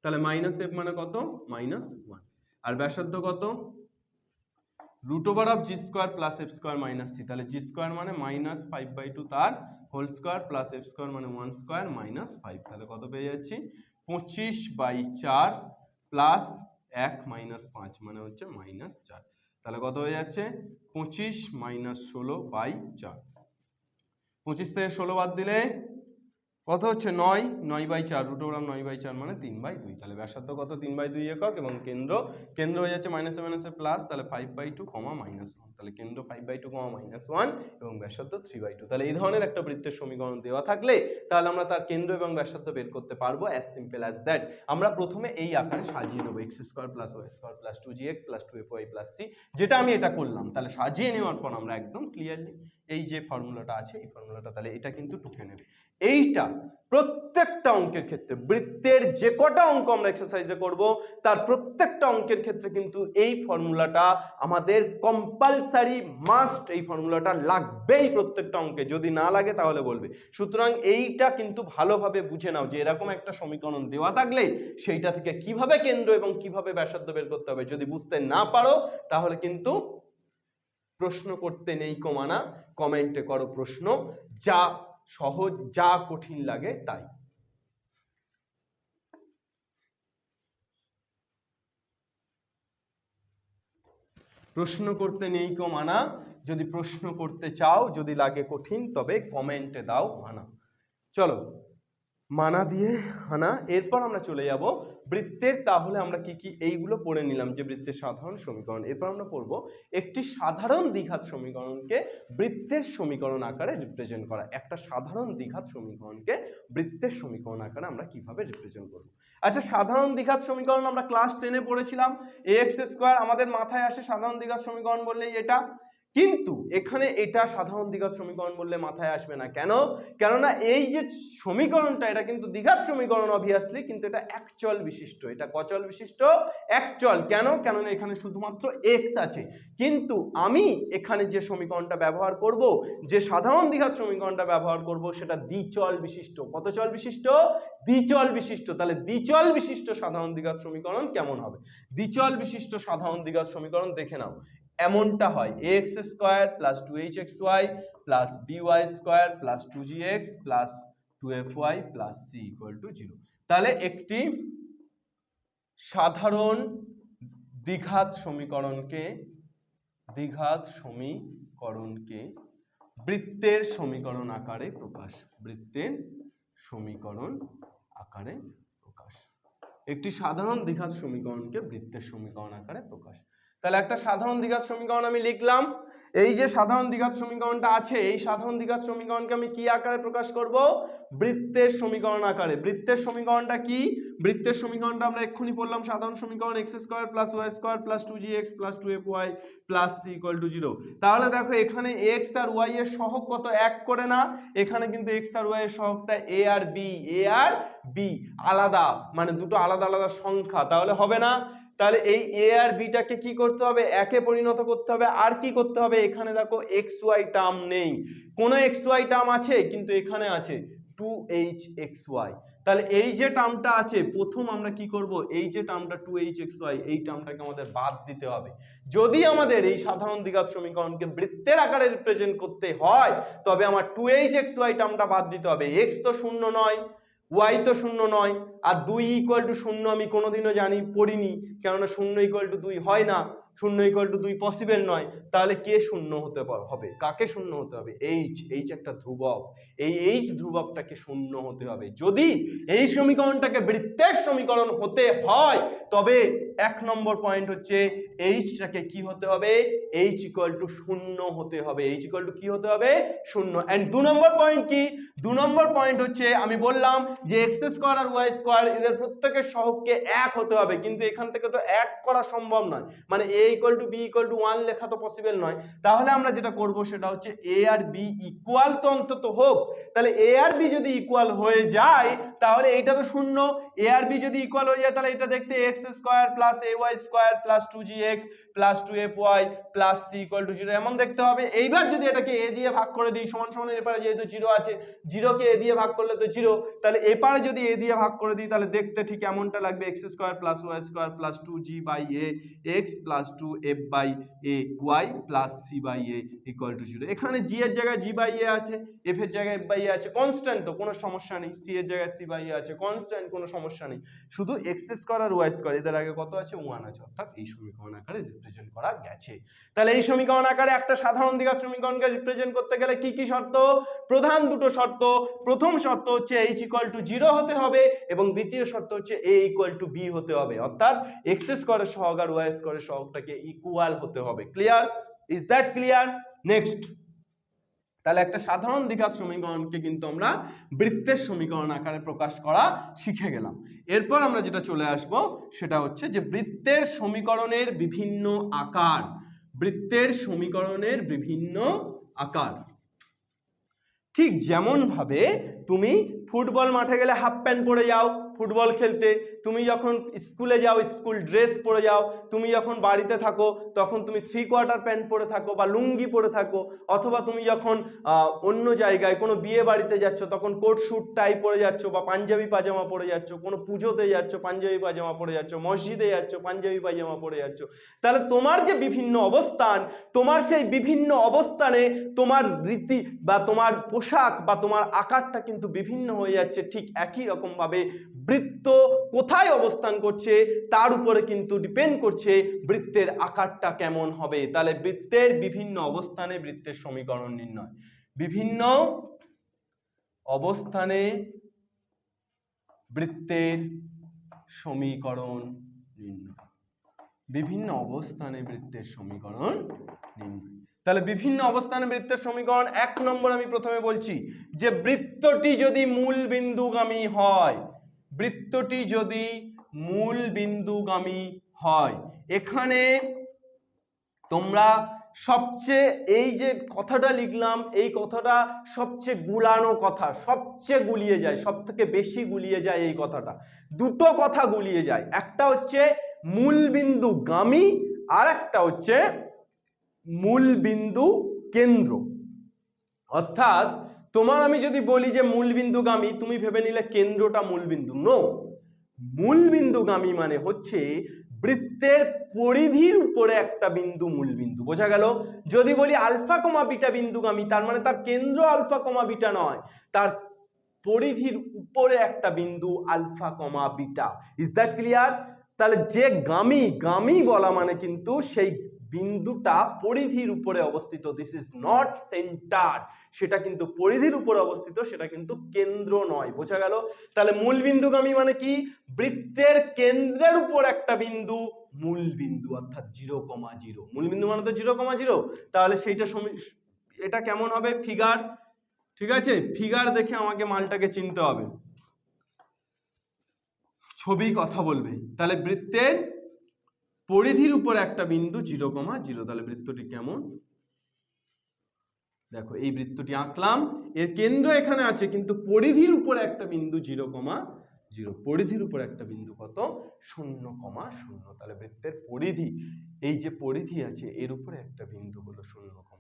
[SPEAKER 1] তাহলে মাইনাস এফ মানে কত মাইনাস 1, আর ব্যাসার্ধ কত root over of g square plus f square minus c, তাহলে জি স্কোয়ার মানে মাইনাস 5/2 তার whole square plus f square মানে 1 স্কোয়ার মাইনাস 5, তাহলে কত পেয়ে যাচ্ছি 25/4 প্লাস 1 মাইনাস 5 মানে হচ্ছে মাইনাস 4, তাহলে কত হয়ে যাচ্ছে 25 মাইনাস 16/4। 25 থেকে 16 বাদ দিলে কত হচ্ছে 9, 9/4 √9/4 মানে 3/2। তাহলে ব্যাসার্ধ কত 3/2 একক এবং কেন্দ্র হয়ে যাচ্ছে মাইনাসে মাইনাসে প্লাস, তাহলে 5/2, -1, তাহলে কেন্দ্র 5/2, -1 এবং ব্যাসার্ধ 3/2। তাহলে এই ধরনের একটা বৃত্তের সমীকরণ দেওয়া থাকলে তাহলে আমরা তার কেন্দ্র এবং ব্যাসার্ধ বের করতে পারবো, অ্যাজ সিম্পল অ্যাজ দ্যাট। আমরা প্রথমে এই আকারে সাজিয়ে নেবো x² + y² + 2gx + 2fy + c, যেটা আমি এটা করলাম। তাহলে সাজিয়ে নেওয়ার পর আমরা একদম ক্লিয়ারলি এই যে ফর্মুলাটা আছে এই ফর্মুলাটা তাহলে এটা কিন্তু টুকে নেবে। এইটা প্রত্যেকটা অঙ্কের ক্ষেত্রে, বৃত্তের যে কটা অঙ্ক আমরা এক্সারসাইজে করব তার প্রত্যেকটা অঙ্কের ক্ষেত্রে কিন্তু এই ফর্মুলাটা আমাদের কম্পালসারি মাস্ট, এই ফর্মুলাটা লাগবেই প্রত্যেকটা অঙ্কে, যদি না লাগে তাহলে বলবে। সুতরাং এইটা কিন্তু ভালোভাবে বুঝে নাও যে এরকম একটা সমীকরণ দেওয়া থাকলে সেইটা থেকে কিভাবে কেন্দ্র এবং কিভাবে ব্যাসার্ধ বের করতে হবে যদি বুঝতে না পারো তাহলে কিন্তু প্রশ্ন করতে নেই কমানা, কমেন্টে করো প্রশ্ন, যা সহজ যা কঠিন লাগে তাই। প্রশ্ন করতে নেই কো মানা, যদি প্রশ্ন করতে চাও যদি লাগে কঠিন তবে কমেন্টে দাও মানা। চলো মানা দিয়ে হানা। এরপর আমরা চলে যাব বৃত্তের, তাহলে আমরা কি কি এইগুলো পড়ে নিলাম যে বৃত্তের সাধারণ সমীকরণ। এরপর আমরা পড়ব একটি সাধারণ দ্বিঘাত সমীকরণকে বৃত্তের সমীকরণ আকারে রিপ্রেজেন্ট করা। একটা সাধারণ দ্বিঘাত সমীকরণকে বৃত্তের সমীকরণ আকারে আমরা কিভাবে রিপ্রেজেন্ট করব। আচ্ছা, সাধারণ দ্বিঘাত সমীকরণ আমরা ক্লাস 10-এ পড়েছিলাম, ax²। আমাদের মাথায় আসে সাধারণ দ্বিঘাত সমীকরণ বললেই এটা, কিন্তু এখানে এটা সাধারণ দ্বিঘাত সমীকরণ বললে মাথায় আসবে না। কেন? কেননা এই যে সমীকরণটা এটা কিন্তু দ্বিঘাত সমীকরণ অবভিয়াসলি, কিন্তু এটা একচল বিশিষ্ট। এটা কচল বিশিষ্ট? একচল। কেন? কেননা এখানে শুধুমাত্র x আছে। কিন্তু আমি এখানে যে সমীকরণটা ব্যবহার করব, যে সাধারণ দ্বিঘাত সমীকরণটা ব্যবহার করব সেটা দ্বিচল বিশিষ্ট। কত চল বিশিষ্ট? দ্বিচল বিশিষ্ট। তাহলে দ্বিচল বিশিষ্ট সাধারণ দ্বিঘাত সমীকরণ কেমন হবে? দ্বিচল বিশিষ্ট সাধারণ দ্বিঘাত সমীকরণ দেখে নাও, এমনটা হয় ax² + 2hxy + by² + 2gx + 2fy + c = 0। তাহলে একটি সাধারণ দ্বিঘাত সমীকরণকে বৃত্তের সমীকরণ আকারে প্রকাশ, বৃত্তের সমীকরণ আকারে প্রকাশ। একটি সাধারণ দ্বিঘাত সমীকরণকে বৃত্তের সমীকরণ আকারে প্রকাশ। তাহলে একটা সাধারণ দ্বিঘাত সমীকরণ আমি লিখলাম। এই যে সাধারণ দ্বিঘাত সমীকরণটা আছে এই সাধারণ দ্বিঘাত সমীকরণকে আমি কি আকারে প্রকাশ করব? বৃত্তের সমীকরণ আকারে। বৃত্তের সমীকরণটা কি? বৃত্তের সমীকরণটা আমরা এক্ষুনি পড়লাম, সাধারণ সমীকরণ x² + y² + 2gx + 2fy + c = 0। তাহলে দেখো এখানে x আর y এর সহগ কত? 1 করে না? এখানে কিন্তু x আর y এর সহগটা a আর b আলাদা, মানে দুটো আলাদা আলাদা সংখ্যা, তাহলে হবে না। তাহলে এই a আর b টাকে কি করতে হবে? একে পরিণত করতে হবে। আর কি করতে হবে? এখানে দেখো xy টার্ম নেই, কোনো xy টার্ম আছে কিন্তু এখানে আছে 2hxy। তাহলে এই যে টার্মটা আছে প্রথম আমরা কি করব? এই যে টার্মটা 2hxy এই টার্মটাকে আমাদের বাদ দিতে হবে। যদি আমাদের এই সাধারণ দ্বিঘাত সমীকরণকে বৃত্তের আকারে রিপ্রেজেন্ট করতে হয় তবে আমার 2hxy টার্মটা বাদ দিতে হবে। x তো শূন্য নয়, y তো শূন্য নয়, আর 2 = 0 আমি কোনোদিনও পড়িনি, কেননা 0 = 2 হয় না, 0 = 2 পসিবল নয়। তাহলে কে শূন্য হতে হবে? কাকে শূন্য হতে হবে? h একটা ধ্রুবক, এই h ধ্রুবকটাকে শূন্য হতে হবে। যদি এই সমীকরণটাকে বৃত্তের সমীকরণ হতে হয় তবে 1 নম্বর পয়েন্ট হচ্ছে h টাকে কি হতে হবে? h = 0 হতে হবে। h = কি হতে হবে? 0। এন্ড 2 নম্বর পয়েন্ট কি? 2 নম্বর পয়েন্ট হচ্ছে আমি বললাম যে x² আর y² এদের প্রত্যেকের সহগকে 1 হতে হবে, কিন্তু এখান থেকে তো 1 করা সম্ভব নয়, মানে a = b = 1 লেখা তো পসিবল নয়। তাহলে আমরা যেটা করব সেটা হচ্ছে a আর b ইকুয়াল তো অন্তত হোক। তাহলে a আর b যদি ইকুয়াল হয়ে যায় তাহলে এটা তো 0। a আর b যদি ইকুয়াল হয়ে যায় তাহলে এটা দেখতে x² + ay² + 2gx + 2fy + c = 0 এমন দেখতে হবে। এইবার যদি এটাকে a দিয়ে ভাগ করে দিই, সমান সমান এর পারে যেহেতু 0 আছে, 0 কে a দিয়ে ভাগ করলে তো 0, তাহলে এপারে যদি a দিয়ে ভাগ করে দিই তাহলে দেখতে ঠিক এমনটা লাগবে, x² + y² + 2g/a x + 2f/a y + c/a = 0। এখানে g এর জায়গায় g/a আছে, f এর জায়গায় f/a আছে, কনস্ট্যান্ট তো কোনো সমস্যা নেই, c এর জায়গায় c/a আছে, কনস্ট্যান্ট কোনো সমস্যা নেই। শুধু x² আর y² এদের আগে কত আছে 1 আছে, অর্থাৎ এই সমীকরণ আকারে রিপ্রেজেন্ট করা গেছে। তাহলে এই সমীকরণ আকারে একটা সাধারণ দ্বিঘাত সমীকরণকে রিপ্রেজেন্ট করতে গেলে কি কি শর্ত? প্রধান দুটো শর্ত। প্রথম শর্ত হচ্ছে h = 0 হতে হবে এবং দ্বিতীয় শর্ত হচ্ছে a = b হতে হবে, অর্থাৎ x স্কয়ারের সহগ আর y স্কয়ারের সহগটাকে ইকুয়াল হতে হবে। Clear? Is that clear? Next, তাহলে একটা সাধারণ দ্বিঘাত সমীকরণকে কিন্তু আমরা বৃত্তের সমীকরণ আকারে প্রকাশ করা শিখে গেলাম। এরপর আমরা যেটা চলে আসব সেটা হচ্ছে যে বৃত্তের সমীকরণের বিভিন্ন আকার। বৃত্তের সমীকরণের বিভিন্ন আকার, ঠিক যেমন ভাবে তুমি ফুটবল মাঠে গেলে হাফ প্যান্ট পরে যাও ফুটবল খেলতে, তুমি যখন স্কুলে যাও স্কুল ড্রেস পরে যাও, তুমি যখন বাড়িতে থাকো তখন তুমি 3/4 প্যান্ট পরে থাকো বা লুঙ্গি পরে থাকো, অথবা তুমি যখন অন্য জায়গায় কোনো বিয়ে বাড়িতে যাচ্ছ তখন কোট স্যুট টাই পরে যাচ্ছ বা পাঞ্জাবি পাজামা পরে যাচ্ছ, কোনো পুজোতে যাচ্ছ পাঞ্জাবি পাজামা পরে যাচ্ছ, মসজিদে যাচ্ছ পাঞ্জাবি পাজামা পরে যাচ্ছ। তাহলে তোমার যে বিভিন্ন অবস্থান, তোমার সেই বিভিন্ন অবস্থানে তোমার রীতি বা তোমার পোশাক বা তোমার আকারটা কিন্তু বিভিন্ন হয়ে যাচ্ছে। ঠিক একই রকমভাবে বৃত্ত কোথায় অবস্থান করছে তার উপরে কিন্তু ডিপেন্ড করছে বৃত্তের আকারটা কেমন হবে। তাহলে বৃত্তের বিভিন্ন অবস্থানে বৃত্তের সমীকরণ নির্ণয়, বিভিন্ন অবস্থানে বৃত্তের সমীকরণ নির্ণয়, বিভিন্ন অবস্থানে বৃত্তের সমীকরণ নির্ণয়। তাহলে বিভিন্ন অবস্থানে বৃত্তের সমীকরণ, 1 নম্বর আমি প্রথমে বলছি যে বৃত্তটি যদি মূল বিন্দুগামী হয়, বৃত্তটি যদি মূল বিন্দুগামী হয়, এখানে তোমরা সবচেয়ে এই যে কথাটা লিখলাম এই কথাটা সবচেয়ে গুলানো কথা, সবচেয়ে গুলিয়ে যায়, সব থেকে বেশি গুলিয়ে যায় এই কথাটা। দুটো কথা গুলিয়ে যায়, একটা হচ্ছে মূল বিন্দুগামী আর একটা হচ্ছে মূল বিন্দু কেন্দ্র। অর্থাৎ তোমার আমি যদি বলি যে মূল বিন্দুগামী, তুমি ভেবে নিলে কেন্দ্রটা মূল বিন্দু। নো, মূল বিন্দুগামী মানে হচ্ছে বৃত্তের পরিধির উপরে একটা বিন্দু মূল বিন্দু। বোঝা গেল? যদি বলি আলফা কমা বিটা বিন্দুগামী, তার মানে তার কেন্দ্র আলফা কমা বিটা নয়, তার পরিধির উপরে একটা বিন্দু alpha comma beta. Is that clear? তাহলে যে গামী বলা মানে কিন্তু সেই বিন্দুটা পরিধির উপরে অবস্থিত। দিস ইজ নট সেন্টার, সেটা কিন্তু পরিধির উপরে অবস্থিত, সেটা কিন্তু কেন্দ্র নয়। বোঝা গেল? তাহলে মূল বিন্দুগামী মানে কি? বৃত্তের কেন্দ্রের উপর একটা বিন্দু মূল বিন্দু, অর্থাৎ 0,0। মূল বিন্দু মানে তো 0,0। তাহলে সেইটা এটা কেমন হবে? ফিগার, ঠিক আছে? ফিগার দেখে আমাকে মালটাকে চিনতে হবে, ছবি কথা বলবে। তাহলে বৃত্তের পরিধির উপর একটা বিন্দু 0,0। তাহলে বৃত্তটি কেমন? দেখো এই বৃত্তটি আঁকলাম, এর কেন্দ্র এখানে আছে কিন্তু পরিধির উপরে একটা বিন্দু 0,0। পরিধির উপর একটা বিন্দু কত? 0,0। তাহলে বৃত্তের পরিধি, এই যে পরিধি আছে এর উপরে একটা বিন্দু হলো 0,0।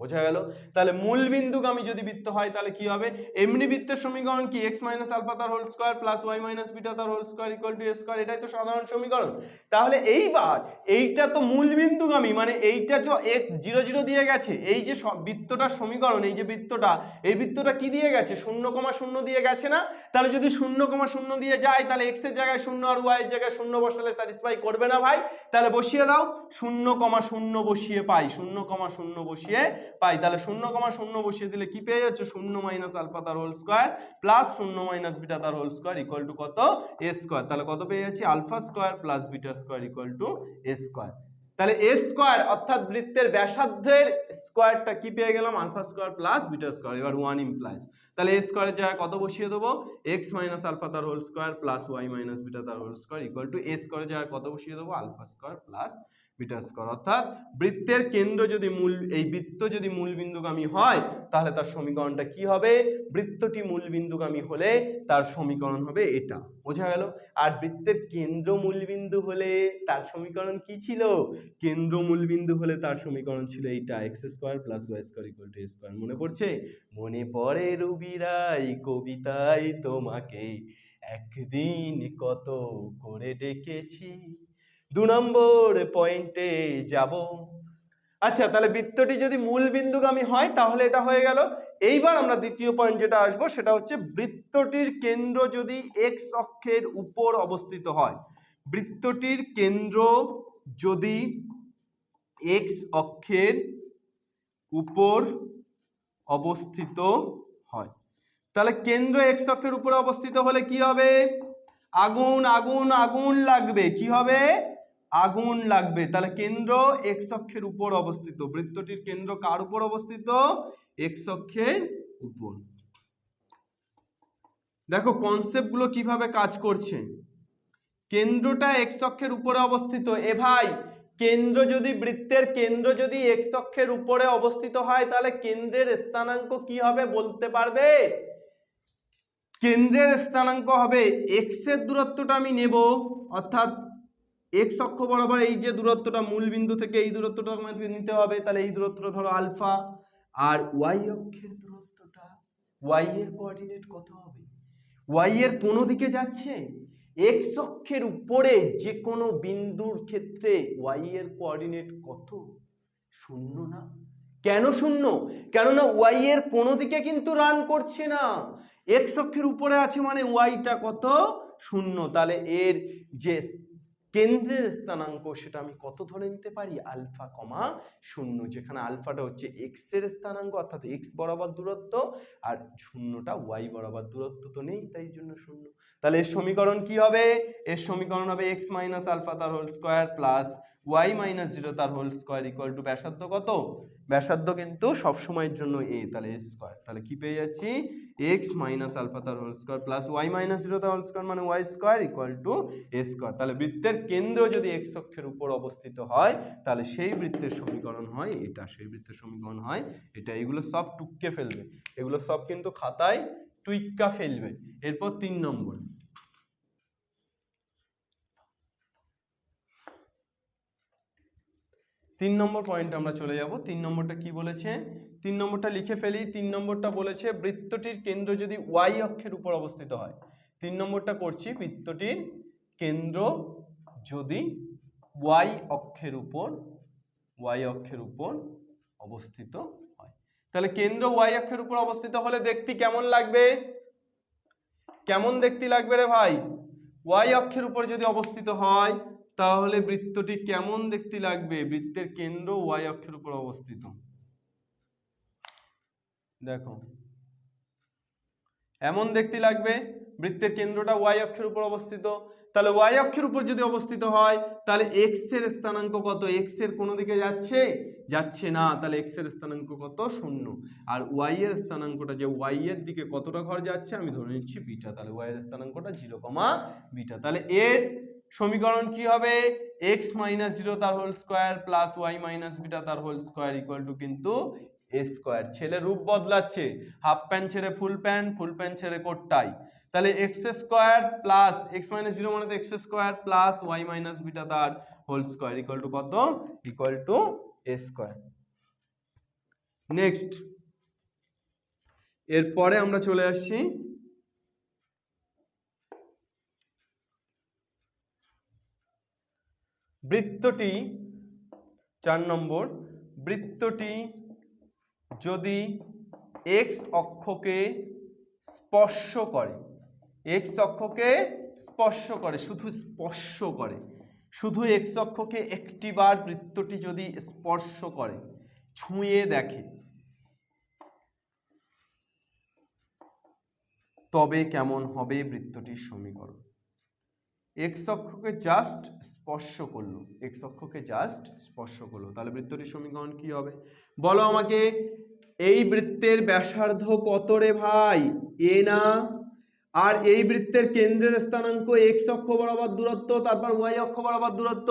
[SPEAKER 1] বোঝা গেল? তাহলে মূল বিন্দুগামী যদি বৃত্ত হয় তাহলে কি হবে? এমনি বৃত্তের সমীকরণ কি? x - আলফা তার whole square plus y - beta তার whole square equal to a square. এটাই তো সাধারণ সমীকরণ। তাহলে এইবার এইটা তো মূল বিন্দুগামী, মানে এইটা যে x 0 0 দিয়ে গেছে, এই যে বৃত্তটার সমীকরণ, এই যে বৃত্তটা, এই বৃত্তটা কি দিয়ে গেছে? 0,0 দিয়ে গেছে না? তাহলে যদি 0,0 দিয়ে যায় তাহলে x এর জায়গায় 0 আর y এর জায়গায় 0 বসালে স্যাটিসফাই করবে না ভাই? তাহলে বসিয়ে দাও, 0,0 বসিয়ে পাই, 0,0 বসিয়ে পাই। তাহলে 0,0 বসিয়ে দিলে কি পেয়ে যাচ্ছে? 0 - আলফা তার হোল স্কয়ার প্লাস 0 - বিটা তার হোল স্কয়ার ইকুয়াল টু কত? a square. তাহলে কত পেয়ে যাচ্ছি? Alpha square plus beta square equal to a square. তাহলে a স্কয়ার অর্থাৎ বৃত্তের ব্যাসার্ধের স্কয়ারটা কি পেয়ে গেলাম? Alpha square plus beta square. এবার 1 ইমপ্লাইজ, তাহলে a স্কয়ারের জায়গায় কত বসিয়ে দেবো? x - আলফা তার whole square plus y - beta তার whole square equal to a স্কয়ারের জায়গায় কত বসিয়ে দেবো? Alpha square plus beta square. অর্থাৎ বৃত্তের কেন্দ্র যদি এই বৃত্ত যদি মূল বিন্দুগামী হয় তাহলে তার সমীকরণটা কি হবে? বৃত্তটি মূল বিন্দুগামী হলে তার সমীকরণ হবে এটা। বোঝা গেল? আর বৃত্তের কেন্দ্র মূল বিন্দু হলে তার সমীকরণ কি ছিল? কেন্দ্র মূল বিন্দু হলে তার সমীকরণ ছিল এইটা, x square plus y square equal to a square. মনে পড়ছে? মনে পড়ে রবিরাই কবিতায় তোমাকে একদিন কত করে ডেকেছি, 2 নম্বর পয়েন্টে যাব। আচ্ছা, তাহলে বৃত্তটি যদি মূল বিন্দুগামী হয় তাহলে এটা হয়ে গেল। এইবার আমরা দ্বিতীয় পয়েন্ট যেটা আসবো সেটা হচ্ছে বৃত্তটির কেন্দ্র যদি x অক্ষের উপর অবস্থিত হয়। বৃত্তটির কেন্দ্র যদি এক্স অক্ষের উপর অবস্থিত হয়, তাহলে কেন্দ্র এক্স অক্ষের উপরে অবস্থিত হলে কি হবে? আগুন আগুন আগুন লাগবে। কি হবে? আগুন লাগবে। তাহলে কেন্দ্র এক্স অক্ষের উপর অবস্থিত, বৃত্তটির কেন্দ্র কার উপর অবস্থিত? এক্স অক্ষের উপর। দেখো কনসেপ্ট গুলো কিভাবে কাজ করছে। কেন্দ্রটা এক্স অক্ষের উপরে অবস্থিত। এ ভাই, কেন্দ্র যদি, বৃত্তের কেন্দ্র যদি এক্স অক্ষের উপরে অবস্থিত হয়, তাহলে কেন্দ্রের স্থানাঙ্ক কি হবে বলতে পারবে? কেন্দ্রের স্থানাঙ্ক হবে এক্স এর দূরত্বটা আমি নেব, অর্থাৎ এক্স অক্ষ বরাবর এই যে দূরত্বটা, মূল বিন্দু থেকে এই দূরত্বটা আমাকে নিতে হবে, তাহলে এই দূরত্বটা ধরো আলফা। আর ওয়াই অক্ষের দূরত্বটা, ওয়াই এর কোঅর্ডিনেট কত হবে? ওয়াই এর কোন দিকে যাচ্ছে? এক্স অক্ষের উপরে যে কোনো বিন্দুর ক্ষেত্রে ওয়াই এর কোঅর্ডিনেট কত? শূন্য না? কেন শূন্য? কেননা ওয়াই এর কোনো দিকে কিন্তু রান করছে না, এক্স অক্ষের উপরে আছে, মানে ওয়াইটা কত? শূন্য। তাহলে এর যে কেন্দ্রের স্থানাঙ্ক সেটা আমি কত ধরে নিতে পারি? আলফা কমা শূন্য, যেখানে আলফাটা হচ্ছে এক্স এর স্থানাঙ্ক অর্থাৎ এক্স বরাবর দূরত্ব, আর শূন্যটা ওয়াই বরাবর দূরত্ব তো নেই, তাই জন্য শূন্য। তাহলে এর সমীকরণ কি হবে? এর সমীকরণ হবে এক্স মাইনাস আলফা তার whole square plus y minus zero তার হোল স্কোয়ার ইকুয়াল টু ব্যাসার্ধ কত? ব্যাসার্ধ কিন্তু সবসময়ের জন্য এ, তাহলে এ স্কোয়ার। তাহলে কি পেয়ে যাচ্ছি? এক্স মাইনাস আলফা তার whole square plus y minus zero তার হোল স্কোয়ার মানে y square equal to a square. তাহলে বৃত্তের কেন্দ্র যদি এক্স অক্ষের উপর অবস্থিত হয়, তাহলে সেই বৃত্তের সমীকরণ হয় এটা, সেই বৃত্তের সমীকরণ হয় এটা। এগুলো সব টুককে ফেলবে, এগুলো সব কিন্তু খাতায় টুইক্কা ফেলবে। এরপর 3 নম্বর, তিন নম্বর পয়েন্ট আমরা চলে যাব। 3 নম্বরটা কি বলেছে? 3 নম্বরটা লিখে ফেলি। 3 নম্বরটা বলেছে বৃত্তটির কেন্দ্র যদি ওয়াই অক্ষের উপর অবস্থিত হয়। 3 নম্বরটা করছি, বৃত্তটির কেন্দ্র যদি ওয়াই অক্ষের উপর অবস্থিত হয়, তাহলে কেন্দ্র ওয়াই অক্ষের উপর অবস্থিত হলে দেখতে কেমন লাগবে? কেমন দেখতে লাগবে রে ভাই? ওয়াই অক্ষের উপর যদি অবস্থিত হয় তাহলে বৃত্তটি কেমন দেখতে লাগবে? বৃত্তের কেন্দ্র ওয়াই অক্ষের উপর অবস্থিত, দেখো এমন দেখতে লাগবে। বৃত্তের কেন্দ্রটা ওয়াই অক্ষের উপর অবস্থিত, তাহলে ওয়াই অক্ষের উপর যদি অবস্থিত হয় তাহলে এক্স এর স্থানাঙ্ক কত? এক্স এর কোন দিকে যাচ্ছে? যাচ্ছে না, তাহলে এক্স এর স্থানাঙ্ক কত? শূন্য। আর ওয়াই এর স্থানাঙ্কটা, যে ওয়াই এর দিকে কতটা ঘর যাচ্ছে আমি ধরে নিচ্ছি বিটা, তাহলে ওয়াই এর স্থানাঙ্কটা 0, বিটা। তাহলে এর সমীকরণ কি হবে? এক্স মাইনাস জিরো তার whole square plus y minus beta তার হোল স্কোয়ার ইকুয়াল টু কিন্তু এ স্কোয়ার। ছেলে রূপ বদলাচ্ছে, হাফ প্যান্ট ছেড়ে ফুল প্যান্ট, ফুল প্যান্ট ছেড়ে কোট টাই। তাহলে x square plus x minus zero মানে তো x square plus y minus beta তার হোল স্কোয়ার ইকুয়াল টু কত? Equal to a square. Next, এরপরে আমরা চলে আসছি বৃত্তটি, 4 নম্বর, বৃত্তটি যদি এক্স অক্ষকে স্পর্শ করে, এক্স অক্ষকে স্পর্শ করে, শুধু স্পর্শ করে, শুধু এক্স অক্ষকে একটিবার বৃত্তটি যদি স্পর্শ করে, ছুঁয়ে দেখে, তবে কেমন হবে বৃত্তটির সমীকরণ? এক্স অক্ষকে জাস্ট স্পর্শ করলো, এক্স অক্ষকে জাস্ট স্পর্শ করলো, তাহলে বৃত্তটির সমীকরণ কি হবে বলো আমাকে? এই বৃত্তের ব্যাসার্ধ কত রে ভাই? এ না? আর এই বৃত্তের কেন্দ্রের স্থানাঙ্ক এক্স অক্ষ বরাবর দূরত্ব, তারপর ওয়াই অক্ষ বরাবর দূরত্ব,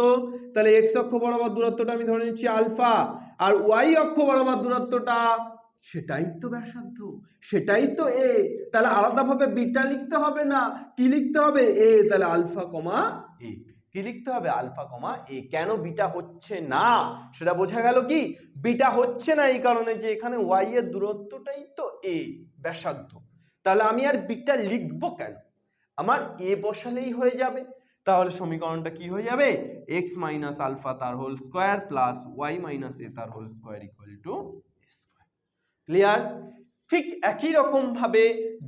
[SPEAKER 1] তাহলে এক্স অক্ষ বরাবর দূরত্বটা আমি ধরে নিচ্ছি আলফা, আর ওয়াই অক্ষ বরাবর দূরত্বটা সেটাই তো ব্যাসার্ধ, সেটাই তো এ। তাহলে আলাদাভাবে বিটা লিখতে হবে না, কি লিখতে হবে? এ। তাহলে আলফা কমা এ, কি লিখতে হবে? আলফা কমা এ। কেন বিটা হচ্ছে না সেটা বোঝা গেল কি? বিটা হচ্ছে না এই কারণে যে এখানে ওয়াই এর দূরত্বটাই তো এ, ব্যাসার্ধ। তাহলে আমি আর বিটা লিখবো কেন? আমার এ বসালেই হয়ে যাবে। তাহলে সমীকরণটা কি হয়ে যাবে? এক্স মাইনাস আলফা তার whole square plus y minus a তার whole square equal to square. Clear? ঠিক একই রকম ভাবে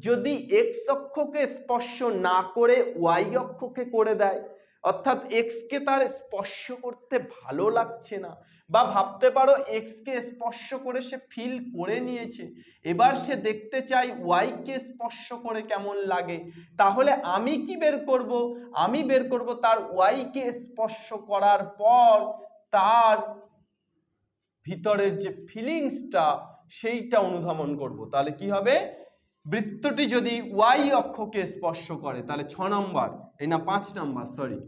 [SPEAKER 1] যদি এক্স অক্ষকে স্পর্শ না করে ওয়াই অক্ষকে করে দেয়, অর্থাৎ এক্স কে তার স্পর্শ করতে ভালো লাগছে না, বা ভাবতে পারো এক্স কে স্পর্শ করে সে ফিল করে নিয়েছে, এবার সে দেখতে চাই ওয়াই কে স্পর্শ করে কেমন লাগে। তাহলে আমি কি বের করব? আমি বের করব তার ওয়াই কে স্পর্শ করার পর তার ভিতরের যে ফিলিংসটা সেইটা অনুধাবন করব। তাহলে কি হবে? বৃত্তটি যদি ওয়াই অক্ষকে স্পর্শ করে, তাহলে 6 নম্বর, এই না 5 নম্বর, সরি,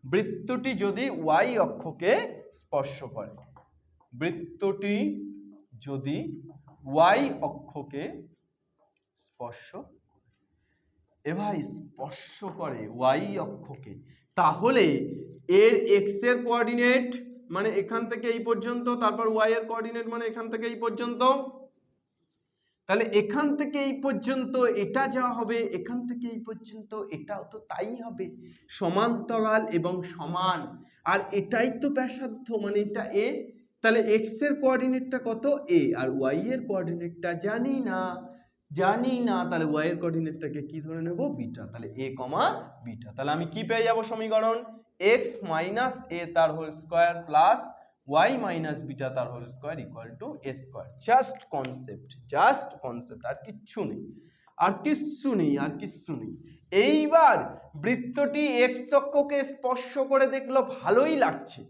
[SPEAKER 1] বৃত্তটি যদি ওয়াই অক্ষকে স্পর্শ করে, বৃত্তটি যদি ওয়াই অক্ষকে স্পর্শ, এবার স্পর্শ করে ওয়াই অক্ষকে, তাহলে এর এক্স এর কোঅর্ডিনেট মানে এখান থেকে এই পর্যন্ত, তারপর ওয়াই এর কোঅর্ডিনেট মানে এখান থেকে এই পর্যন্ত, তাহলে এখান থেকে এই পর্যন্ত এটা যা হবে, এখান থেকে এই পর্যন্ত এটাও তো তাই হবে, সমান্তরাল এবং সমান। আর এটাই তো ব্যাসার্ধ, মানে এটা এ। তাহলে এক্স এর কোঅর্ডিনেটটা কত? এ। আর ওয়াই এর কোঅর্ডিনেটটা জানি না, তাহলে ওয়াই এর কোঅর্ডিনেটটাকে কি ধরে নেব? বিটা। তাহলে এ কমা বিটা। তাহলে আমি কি পেয়ে যাব সমীকরণ? এক্স মাইনাস এ তার whole square plus y minus beta তার whole square equal to a square. Just concept, আর কিচ্ছু নেই, আর কিচ্ছু নেই। এইবার বৃত্তটি এক্স অক্ষকে স্পর্শ করে দেখলো ভালোই লাগছে,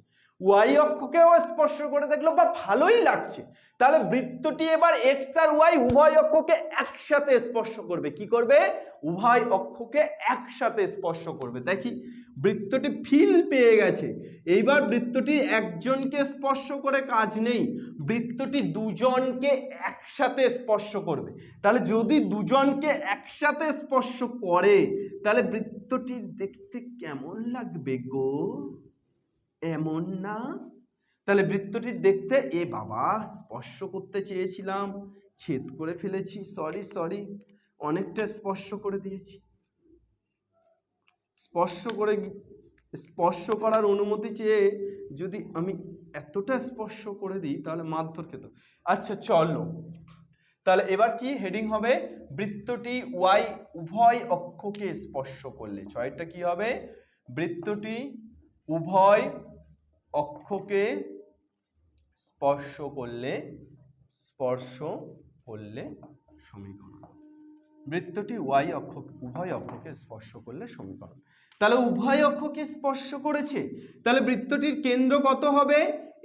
[SPEAKER 1] ওয়াই অক্ষকেও স্পর্শ করে দেখলো বা ভালোই লাগছে, তাহলে বৃত্তটি এবার এক্স আর ওয়াই উভয় অক্ষকে একসাথে স্পর্শ করবে। কি করবে? উভয় অক্ষকে একসাথে স্পর্শ করবে। দেখি, বৃত্তটি ফিল পেয়ে গেছে, এইবার বৃত্তটি একজনকে স্পর্শ করে কাজ নেই, বৃত্তটি দুজনকে একসাথে স্পর্শ করবে। তাহলে যদি দুজনকে একসাথে স্পর্শ করে, তাহলে বৃত্তটি দেখতে কেমন লাগবে গো? এমন না? তাহলে বৃত্তটি দেখতে, এ বাবা স্পর্শ করতে চেয়েছিলাম, ছেদ করে ফেলেছি, সরি, অনেকটা স্পর্শ করে দিয়েছি। স্পর্শ করার অনুমতি চেয়ে যদি আমি এতটা স্পর্শ করে দিই, তাহলে মারধর খেত। আচ্ছা চলো, তাহলে এবার কি হেডিং হবে? বৃত্তটি ওয়াই উভয় অক্ষকে স্পর্শ করলে। 6টা কি হবে? বৃত্তটি উভয় অক্ষকে স্পর্শ করলে সমীকরণ। বৃত্তটি ওয়াই অক্ষ উভয় অক্ষকে স্পর্শ করলে সমীকরণ। তাহলে উভয় অক্ষকে স্পর্শ করেছে, তাহলে বৃত্তটির কেন্দ্র কত হবে?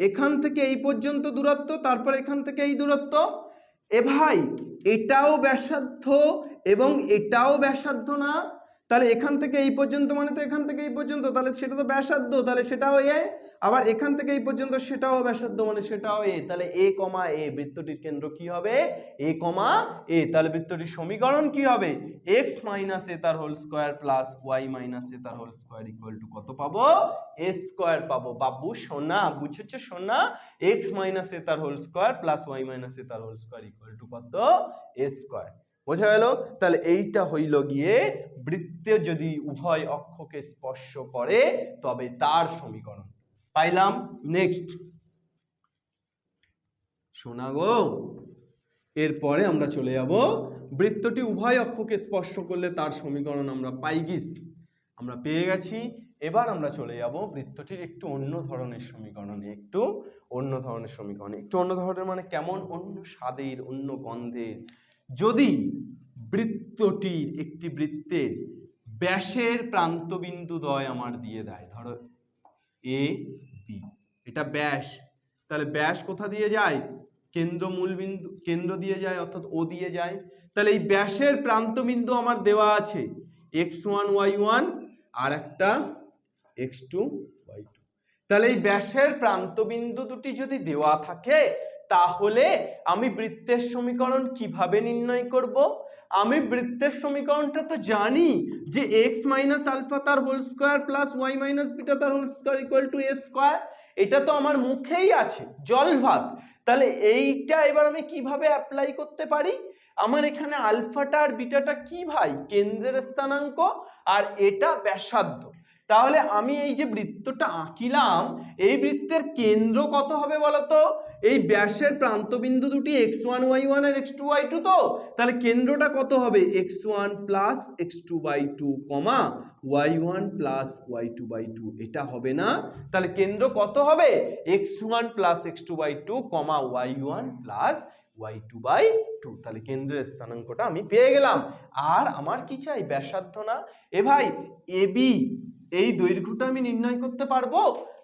[SPEAKER 1] এখান থেকে এই পর্যন্ত দূরত্ব, তারপর এখান থেকে এই দূরত্ব। এ ভাই, এটাও ব্যাসার্ধ এবং এটাও ব্যাসার্ধ না? তাহলে এখান থেকে এই পর্যন্ত মানে তো এখান থেকে এই পর্যন্ত, তাহলে সেটা তো ব্যাসার্ধ, তাহলে সেটাও এ। আবার এখান থেকে এই পর্যন্ত সেটাও ব্যাসার্ধ, মানে সেটাও এ। তাহলে এ কমা এ, বৃত্তটির কেন্দ্র কি হবে? এ কমা এ। তাহলে বৃত্তটির সমীকরণ কি হবে? এক্স মাইনাস এ তার whole square plus y minus a তার হোল স্কোয়ার ইকুয়াল টু কত পাবো? এ স্কোয়ার পাবো। বাবু সোনা, বুঝেছো সোনা? এক্স মাইনাস এ তার whole square plus y minus a তার হোল স্কোয়ার ইকুয়াল টু কত? A square. বোঝা গেল? তাহলে এইটা হইল গিয়ে বৃত্তে যদি উভয় অক্ষকে স্পর্শ করে তবে তার সমীকরণ পাইলাম। নেক্সট শোনা গো, এরপরে আমরা চলে যাব বৃত্তটি উভয় অক্ষকে স্পর্শ করলে তার সমীকরণ আমরা পেয়ে গেছি। এবার আমরা চলে যাব বৃত্তটির একটু অন্য ধরনের সমীকরণে। একটু অন্য ধরনের মানে কেমন? অন্য স্বাদের, অন্য গন্ধের। যদি বৃত্তটির একটি বৃত্তের ব্যাসের প্রান্তবিন্দু দ্বয় আমার দিয়ে দেয়, ধরো এ বি, এটা ব্যাস, তাহলে ব্যাস কোথা দিয়ে যায়? কেন্দ্র দিয়ে যায়, অর্থাৎ ও দিয়ে যায়। তাহলে এই ব্যাসের প্রান্তবিন্দু আমার দেওয়া আছে x1 y1 আর একটা x2 y2। তাহলে এই ব্যাসের প্রান্তবিন্দু দুটি যদি দেওয়া থাকে, তাহলে আমি বৃত্তের সমীকরণ কিভাবে নির্ণয় করব? আমি বৃত্তের সমীকরণটা তো জানি যে x মাইনাস আলফা তার whole square plus y minus beta তার whole square equal to a square. এটা তো আমার মুখেই আছে, জল ভাত। তাহলে এইটা এবার আমি কিভাবে অ্যাপ্লাই করতে পারি? আমার এখানে আলফাটা আর বিটাটা কি ভাই? কেন্দ্রের স্থানাঙ্ক, আর এটা ব্যাসার্ধ। তাহলে আমি এই যে বৃত্তটা আঁকিলাম, এই বৃত্তের কেন্দ্র কত হবে বলতো? এই ব্যাসের প্রান্তবিন্দু দুটি x1 y1 আর x2 y2 তো, তাহলে কেন্দ্রটা কত হবে x1 প্লাস x2 y2 কমা y1 প্লাস y2 by2, এটা হবে না? তাহলে কেন্দ্র কত হবে x1 plus x2 by2 comma y1 plus y2 by 2। তাহলে কেন্দ্রের স্থানাঙ্কটা আমি পেয়ে গেলাম। আর আমার কি চাই, ব্যাসার্ধ না? এ ভাই AB এই দৈর্ঘ্যটা আমি নির্ণয় করতে পারবো?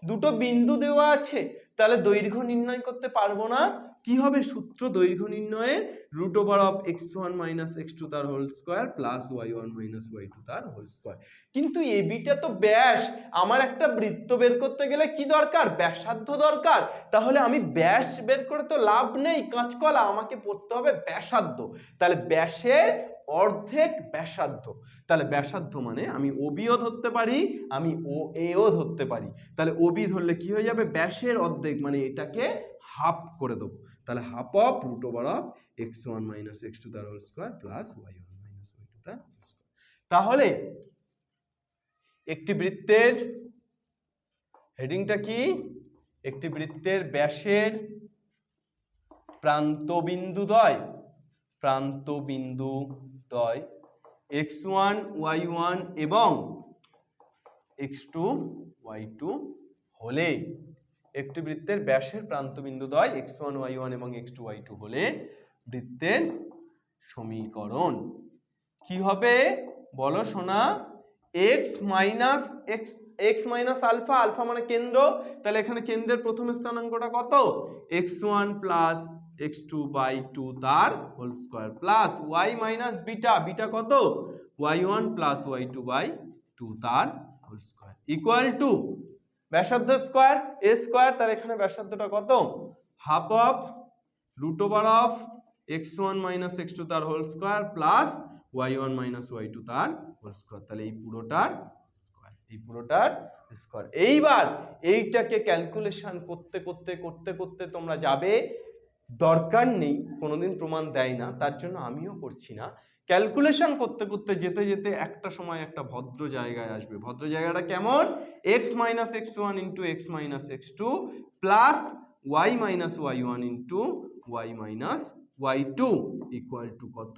[SPEAKER 1] দুটো বিন্দু দেওয়া আছে, তাহলে দৈর্ঘ্য নির্ণয় করতে পারবো না? কি হবে সূত্র দৈর্ঘ্য নির্ণয়ের? √x1 - x2 তার whole square plus y1 - y2 তার হোল স্কয়ার। কিন্তু এবিটা তো ব্যাস, আমার একটা বৃত্ত বের করতে গেলে কি দরকার, ব্যাসার্ধ দরকার। তাহলে আমি ব্যাস বের করে তো লাভ নেই কাঁচকলা, আমাকে পড়তে হবে ব্যাসার্ধ। তাহলে ব্যাসের অর্ধেক ব্যাসার্ধ, তাহলে ব্যাসার্ধ মানে আমি OBও ধরতে পারি, আমি OAও ধরতে পারি। তাহলে OB ধরলে কি হয়ে যাবে, ব্যাসের অর্ধেক, মানে এটাকে হাফ করে দেবো। তাহলে হাফ অফ √x1 - x2 তার whole square plus y1 - y2 তার হোল স্কয়ার। তাহলে একটি বৃত্তের হেডিংটা কি, একটি বৃত্তের ব্যাসের প্রান্তবিন্দুদ্বয় x1 y1 এবং x2 y2 হলে, একটি বৃত্তের ব্যাসের প্রান্তবিন্দুদ্বয় x1 y1 এবং x2 y2 হলে বৃত্তের সমীকরণ কি হবে বলো সোনা? x মাইনাস আলফা, আলফা মানে কেন্দ্র, তাহলে এখানে কেন্দ্রের প্রথম স্থানাঙ্কটা কত, x1 প্লাস x2 বাই 2 তার whole square plus y minus beta, beta কত y1 প্লাস y2 বাই 2 তার হোল স্কয়ার ইকুয়াল টু ব্যাসার্ধ স্কয়ার a স্কয়ার। তাহলে এখানে ব্যাসার্ধটা কত, হাফ অফ √x1 - x2 তার whole square plus y1 - y2 তার whole square. তাহলে এই পুরোটার স্কয়ার, এই পুরোটার স্কয়ার। এইবার এইটাকে ক্যালকুলেশন করতে করতে তোমরা যাবে, দরকার নেই, কোনোদিন প্রমাণ দেয় না, তার জন্য আমিও করছি না। ক্যালকুলেশন করতে করতে যেতে যেতে একটা সময় একটা ভদ্র জায়গায় আসবে। ভদ্র জায়গাটা কেমন, x - x1 * x - x2 plus y - y1 * y - y2 equal to কত,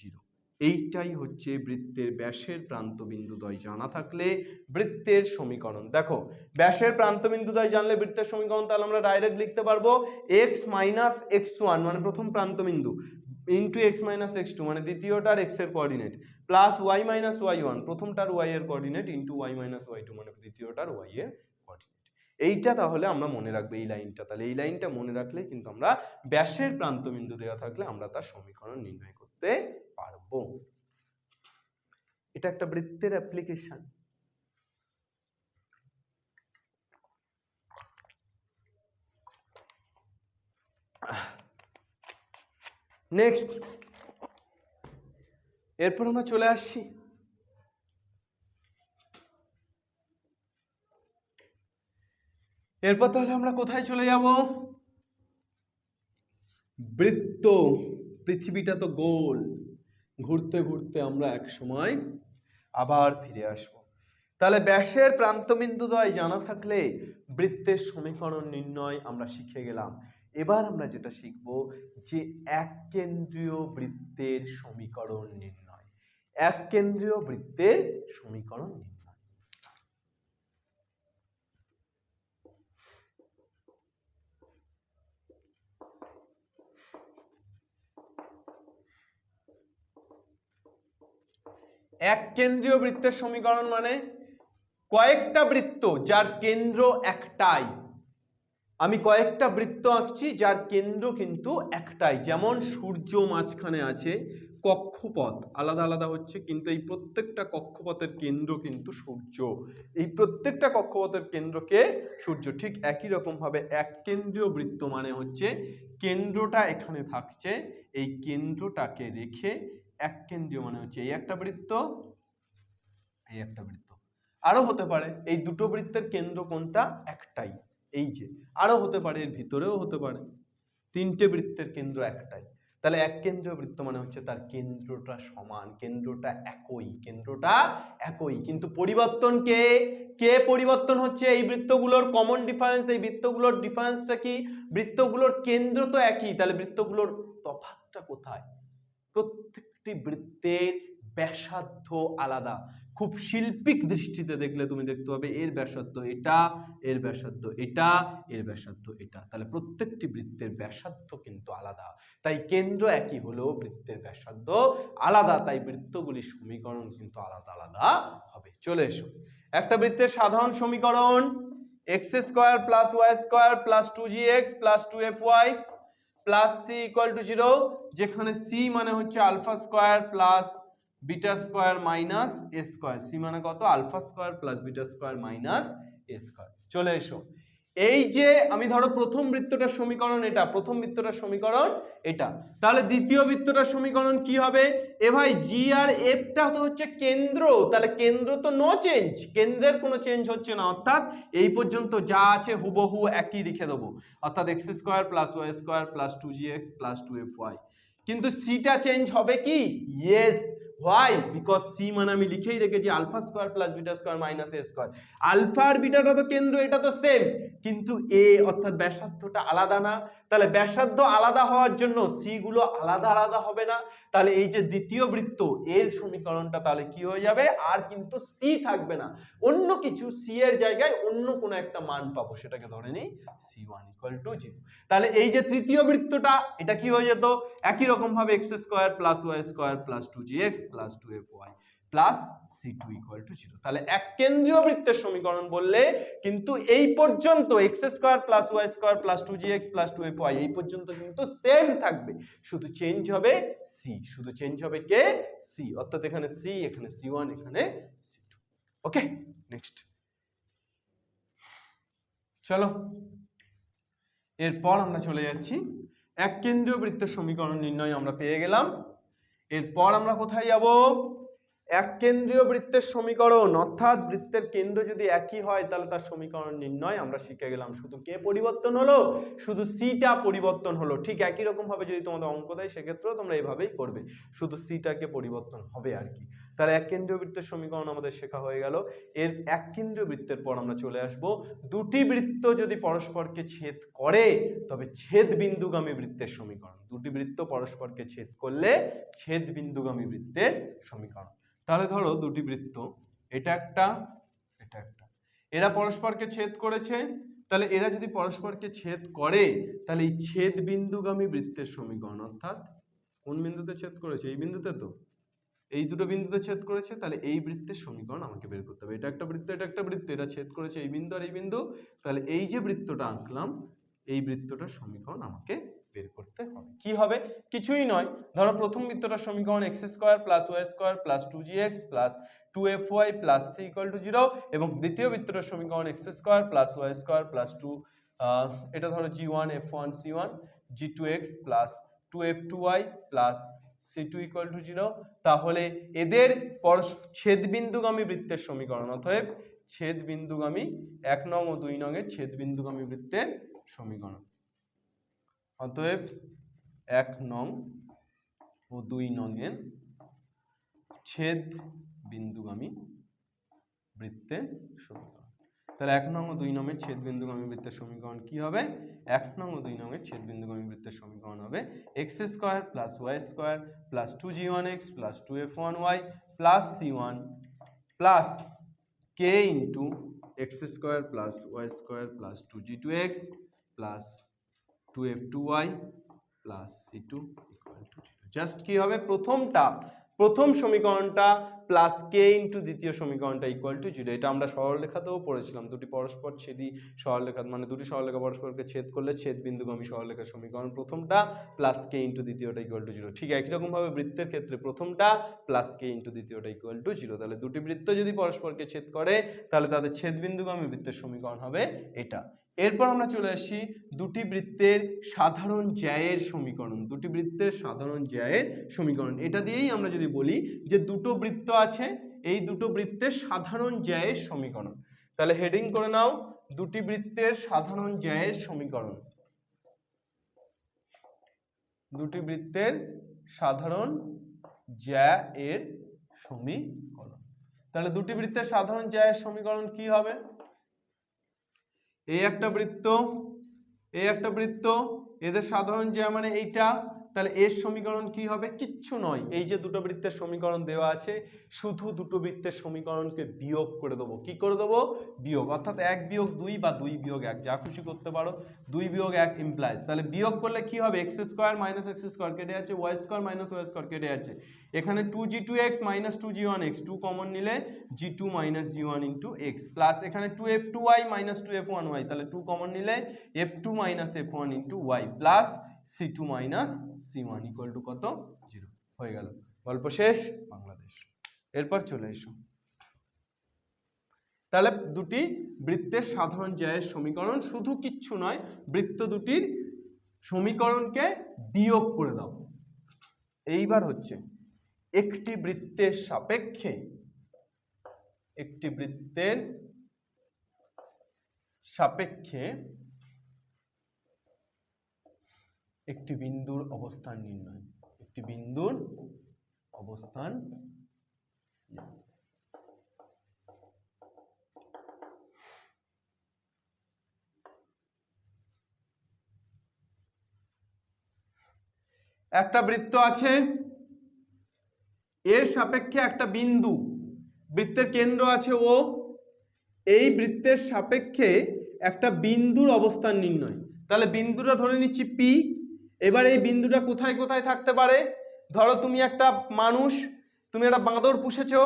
[SPEAKER 1] 0। এইটাই হচ্ছে বৃত্তের ব্যাসের প্রান্তবিন্দুদ্বয় জানা থাকলে বৃত্তের সমীকরণ। দেখো ব্যাসের প্রান্তবিন্দুদ্বয় জানলে বৃত্তের সমীকরণ, তাহলে আমরা ডাইরেক্ট লিখতে পারবো x - x1 মানে প্রথম প্রান্তবিন্দু ইন্টু x - x2 মানে দ্বিতীয়টার x এর কোঅর্ডিনেট প্লাস y - y1 প্রথমটার y এর কোঅর্ডিনেট ইন্টু y - y2 মানে দ্বিতীয়টার y এর কোঅর্ডিনেট। এইটা তাহলে আমরা মনে রাখবো, এই লাইনটা। তাহলে এই লাইনটা মনে রাখলেই কিন্তু আমরা ব্যাসের প্রান্তবিন্দু দেওয়া থাকলে আমরা তার সমীকরণ নির্ণয় করতে পারবো। এটা একটা বৃত্তের অ্যাপ্লিকেশন। নেক্সট, এরপর আমরা চলে আসছি এরপর তাহলে আমরা কোথায় চলে যাব, বৃত্ত। পৃথিবীটা তো গোল, ঘুরতে ঘুরতে আমরা এক সময় আবার ফিরে আসব। তাহলে ব্যাসের প্রান্তবিন্দুদ্বয় জানা থাকলে বৃত্তের সমীকরণ নির্ণয় আমরা শিখে গেলাম। এবার আমরা যেটা শিখব যে এককেন্দ্রীয় বৃত্তের সমীকরণ নির্ণয়। এককেন্দ্রীয় বৃত্তের সমীকরণ নির্ণয়। এককেন্দ্রীয় বৃত্তের সমীকরণ মানে কয়েকটা বৃত্ত যার কেন্দ্র একটাই। আমি কয়েকটা বৃত্ত আঁকছি যার কেন্দ্র কিন্তু একটাই। যেমন সূর্য মাঝখানে আছে, কক্ষপথ আলাদা আলাদা হচ্ছে, কিন্তু এই প্রত্যেকটা কক্ষপথের কেন্দ্র কিন্তু সূর্য। এই প্রত্যেকটা কক্ষপথের কেন্দ্রকে সূর্য। ঠিক একই রকম ভাবে এককেন্দ্রীয় বৃত্ত মানে হচ্ছে কেন্দ্রটা এখানে থাকছে, এই কেন্দ্রটাকে রেখে এককেন্দ্রীয় মানে হচ্ছে এই একটা বৃত্ত, এই একটা বৃত্ত। আরো হতে পারে এই দুটো বৃত্তের কেন্দ্র কোনটা, একটাই, এই যে। আরো হতে পারে এর ভিতরেও হতে পারে, তিনটে বৃত্তের কেন্দ্র একটাই। তাহলে এক কেন্দ্রীয় বৃত্ত মানে হচ্ছে তার কেন্দ্রটা সমান, কেন্দ্রটা একই, কিন্তু পরিবর্তন কে পরিবর্তন হচ্ছে? এই বৃত্তগুলোর কমন ডিফারেন্স, এই বৃত্তগুলোর ডিফারেন্সটা কি? বৃত্তগুলোর কেন্দ্র তো একই, তাহলে বৃত্তগুলোর তফাৎটা কোথায়? প্রত্যেকটি বৃত্তের ব্যাসার্ধ আলাদা। খুব শিল্পিক দৃষ্টিতে দেখলে তুমি দেখতে পাবে এর ব্যাসার্ধ এটা, এর ব্যাসার্ধ এটা, এর ব্যাসার্ধ এটা, তাহলে প্রত্যেকটি বৃত্তের ব্যাসার্ধ কিন্তু আলাদা। তাই কেন্দ্র একই হলেও বৃত্তের ব্যাসার্ধ আলাদা, তাই বৃত্তগুলির সমীকরণ কিন্তু আলাদা আলাদা হবে। চলে এসো, একটা বৃত্তের সাধারণ সমীকরণ x square plus y square plus 2gx plus 2fy plus c equal to 0, যেখানে c মানে হচ্ছে alpha square plus beta square minus a square. c মানে কত? Alpha square plus beta square minus a square. চলে এসো, এই যে আমি ধরো প্রথম বৃত্তটার সমীকরণ এটা, প্রথম বৃত্তটার সমীকরণ এটা, তাহলে দ্বিতীয় বৃত্তটার সমীকরণ কি হবে? এ ভাই জি আর এফটা তো হচ্ছে কেন্দ্র, তাহলে কেন্দ্র তো নো চেঞ্জ, কেন্দ্রের কোনো চেঞ্জ হচ্ছে না, অর্থাৎ এই পর্যন্ত যা আছে হুবহু একই লিখে দেবো, অর্থাৎ x square plus y square plus 2gx plus 2fy। কিন্তু সিটা চেঞ্জ হবে কি? ইয়েস। Why? Because c মানে আমি লিখেই রেখেছি alpha square plus beta square minus a square. Alpha আর বিটাটা তো কেন্দ্র, এটা তো সেম, কিন্তু এ অর্থাৎ ব্যাসার্ধটা আলাদা না, তাহলে ব্যাসার্ধ আলাদা হওয়ার জন্য সি গুলো আলাদা আলাদা হবে না, তাহলে এই যে দ্বিতীয় বৃত্ত এর সমীকরণটা তাহলে কি হয়ে যাবে? আর কিন্তু সি থাকবে না, অন্য কিছু, সি এর জায়গায় অন্য কোনো একটা মান পাবো, সেটাকে ধরে নিই c1 = 0। তাহলে এই যে তৃতীয় বৃত্তটা এটা কি হয়ে যেত? একই রকম ভাবে x square plus y square plus 2gx plus 2fy plus c2 = 0। তাহলে এক কেন্দ্রীয় বৃত্তের সমীকরণ বললে কিন্তু এই পর্যন্ত x square plus y square plus 2gx plus 2fy এই পর্যন্ত কিন্তু সেম থাকবে, শুধু চেঞ্জ হবে সি, শুধু চেঞ্জ হবে কে? সি, অর্থাৎ এখানে সি, এখানে c1, এখানে c2। ওকে, নেক্সট চলো, এরপর আমরা চলে যাচ্ছি এক কেন্দ্রীয় বৃত্তের সমীকরণ নির্ণয় আমরা পেয়ে গেলাম। এরপর আমরা কোথায় যাব? এক কেন্দ্রীয় বৃত্তের সমীকরণ, অর্থাৎ বৃত্তের কেন্দ্র যদি একই হয় তাহলে তার সমীকরণ নির্ণয় আমরা শিখে গেলাম। শুধু কে পরিবর্তন হলো? শুধু সিটা পরিবর্তন হলো। ঠিক একই রকম ভাবে যদি তোমাদের অঙ্ক দেয় সেক্ষেত্রেও তোমরা এইভাবেই করবে, শুধু সিটাকে পরিবর্তন হবে আর কি। তাহলে এক কেন্দ্রীয় বৃত্তের সমীকরণ আমাদের শেখা হয়ে গেল। এর এক কেন্দ্রীয় বৃত্তের পর আমরা চলে আসব দুটি বৃত্ত যদি পরস্পরকে ছেদ করে তবে ছেদ বিন্দুগামী বৃত্তের সমীকরণ। দুটি বৃত্ত পরস্পরকে ছেদ করলে ছেদ বিন্দুগামী বৃত্তের সমীকরণ। তাহলে ধরো দুটি বৃত্ত, এটা একটা, এটা একটা, এরা পরস্পরকে ছেদ করেছে, তাহলে এরা যদি পরস্পরকে ছেদ করে তাহলে এই ছেদ বিন্দুগামী বৃত্তের সমীকরণ, অর্থাৎ কোন বিন্দুতে ছেদ করেছে? এই বিন্দুতে, তো এই দুটো বিন্দুতে ছেদ করেছে, তাহলে এই বৃত্তের সমীকরণ আমাকে বের করতে হবে। এটা একটা বৃত্ত, এটা একটা বৃত্ত, এটা ছেদ করেছে এই বিন্দু আর এই বিন্দু, তাহলে এই যে বৃত্তটা আঁকলাম এই বৃত্তটার সমীকরণ আমাকে বের করতে হবে। কি হবে? কিছুই নয়, ধরো প্রথম বৃত্তটার সমীকরণ x square plus y square plus 2gx plus 2fy plus c = 0, এবং দ্বিতীয় বৃত্তটার সমীকরণ x square plus y square plus 2 এটা ধরো g1 f1 c1 g2x plus 2f2y plus c2 = 0। তাহলে এদের ছেদবিন্দুগামী বৃত্তের সমীকরণ, অতএব ছেদবিন্দুগামী 1 নং ও 2 নং এর ছেদবিন্দুগামী বৃত্তের সমীকরণ, অতএব 1 নং ও 2 নং এর ছেদবিন্দুগামী বৃত্তের সমীকরণ। তাহলে 1 নং ও 2 নং এর ছেদবিন্দুগামী বৃত্তের সমীকরণ কি হবে? 1 নং ও 2 নং এর ছেদবিন্দুগামী বৃত্তের সমীকরণ হবে x square plus y square plus 2g1x plus 2f1y plus c1 plus k into x square plus y square plus 2g2x plus 2f2y plus c2 = 0। Just কি হবে? প্রথম সমীকরণটা প্লাস কে ইন্টু দ্বিতীয় সমীকরণটা ইকুয়াল টু 0। এটা আমরা সরলরেখাতেও পড়েছিলাম, দুটি পরস্পর ছেদি সরলরেখা, মানে দুটি সরলরেখা পরস্পরকে ছেদ করলে ছেদ বিন্দুগামী সরলরেখার সমীকরণ প্রথমটা প্লাস কে ইন্টু দ্বিতীয়টা ইকুয়াল টু 0। ঠিক একই রকম ভাবে বৃত্তের ক্ষেত্রে প্রথমটা প্লাস কে ইন্টু দ্বিতীয়টা ইকুয়াল টু 0। তাহলে দুটি বৃত্ত যদি পরস্পরকে ছেদ করে তাহলে তাদের ছেদ বিন্দুগামী বৃত্তের সমীকরণ হবে এটা। এরপর আমরা চলে আসি দুটি বৃত্তের সাধারণ জ্যায়ের সমীকরণ। দুটি বৃত্তের সাধারণ জ্যায়ের সমীকরণ, এটা দিয়েই আমরা যদি বলি যে দুটো বৃত্ত আছে, এই দুটো বৃত্তের সাধারণ জ্যায়ের সমীকরণ, তাহলে হেডিং করে নাও দুটি বৃত্তের সাধারণ জ্যায়ের সমীকরণ। দুটি বৃত্তের সাধারণ জ্যা এর সমীকরণ। তাহলে দুটি বৃত্তের সাধারণ জ্যা এর সমীকরণ কি হবে? এই একটা বৃত্ত, এই একটা বৃত্ত, এদের সাধারণ জ্যা মানে এইটা, তাহলে এর সমীকরণ কি হবে? কিচ্ছু নয়, এই যে দুটো বৃত্তের সমীকরণ দেওয়া আছে, শুধু দুটো বৃত্তের সমীকরণকে বিয়োগ করে দেবো। কি করে দেবো? বিয়োগ, অর্থাৎ 1 বিয়োগ 2 বা 2 বিয়োগ 1, যা খুশি করতে পারো। 2 বিয়োগ 1 ইমপ্লাইজ, তাহলে বিয়োগ করলে কি হবে? x square minus x square কেটে যাচ্ছে, y square minus y square কেটে যাচ্ছে। এখানে 2g2x মাইনাস 2g1x, 2 কমন নিলে g2 minus g1 into x, plus এখানে 2f2y মাইনাস 2f1y, তাহলে 2 কমন নিলে f2 minus f1 into y, plus c2 minus c1 equal to কত? 0 হয়ে গেল। গল্প শেষ। বাংলাদেশ। এরপর চলে এসো, তাহলে দুটি বৃত্তের সাধারণ জ্যায়ের সমীকরণ, শুধু কিচ্ছু নয়, বৃত্ত দুটির সমীকরণকে বিয়োগ করে দাও। এইবার হচ্ছে একটি বৃত্তের সাপেক্ষে, একটি বৃত্তের সাপেক্ষে একটি বিন্দুর অবস্থান নির্ণয়। একটি বিন্দুর অবস্থান, একটা বৃত্ত আছে, এর সাপেক্ষে একটা বিন্দু, বৃত্তের কেন্দ্র আছে ও, এই বৃত্তের সাপেক্ষে একটা বিন্দুর অবস্থান নির্ণয়। তাহলে বিন্দুটা ধরে নিচ্ছি পি। এবার এই বিন্দুটা কোথায় কোথায় থাকতে পারে? ধরো তুমি একটা মানুষ, তুমি একটা বাঁদর পুষেছো,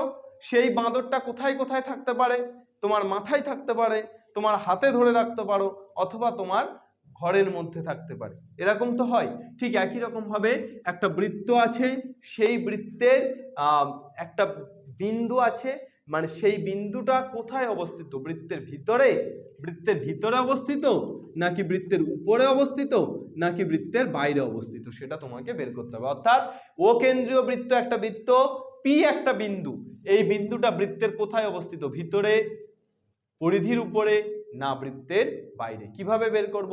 [SPEAKER 1] সেই বাঁদরটা কোথায় কোথায় থাকতে পারে? তোমার মাথায় থাকতে পারে, তোমার হাতে ধরে রাখতে পারো, অথবা তোমার ঘরের মধ্যে থাকতে পারে। এরকম তো হয়। ঠিক একই রকম ভাবে একটা বৃত্ত আছে, সেই বৃত্তের একটা বিন্দু আছে, মানে সেই বিন্দুটা কোথায় অবস্থিত? বৃত্তের ভিতরে, বৃত্তের ভিতরে অবস্থিত, নাকি বৃত্তের উপরে অবস্থিত, নাকি বৃত্তের বাইরে অবস্থিত, সেটা তোমাকে বের করতে হবে। অর্থাৎ ও কেন্দ্রীয় বৃত্ত একটা বৃত্ত, পি একটা বিন্দু, এই বিন্দুটা বৃত্তের কোথায় অবস্থিত? ভিতরে, পরিধির উপরে, না বৃত্তের বাইরে। কিভাবে বের করব?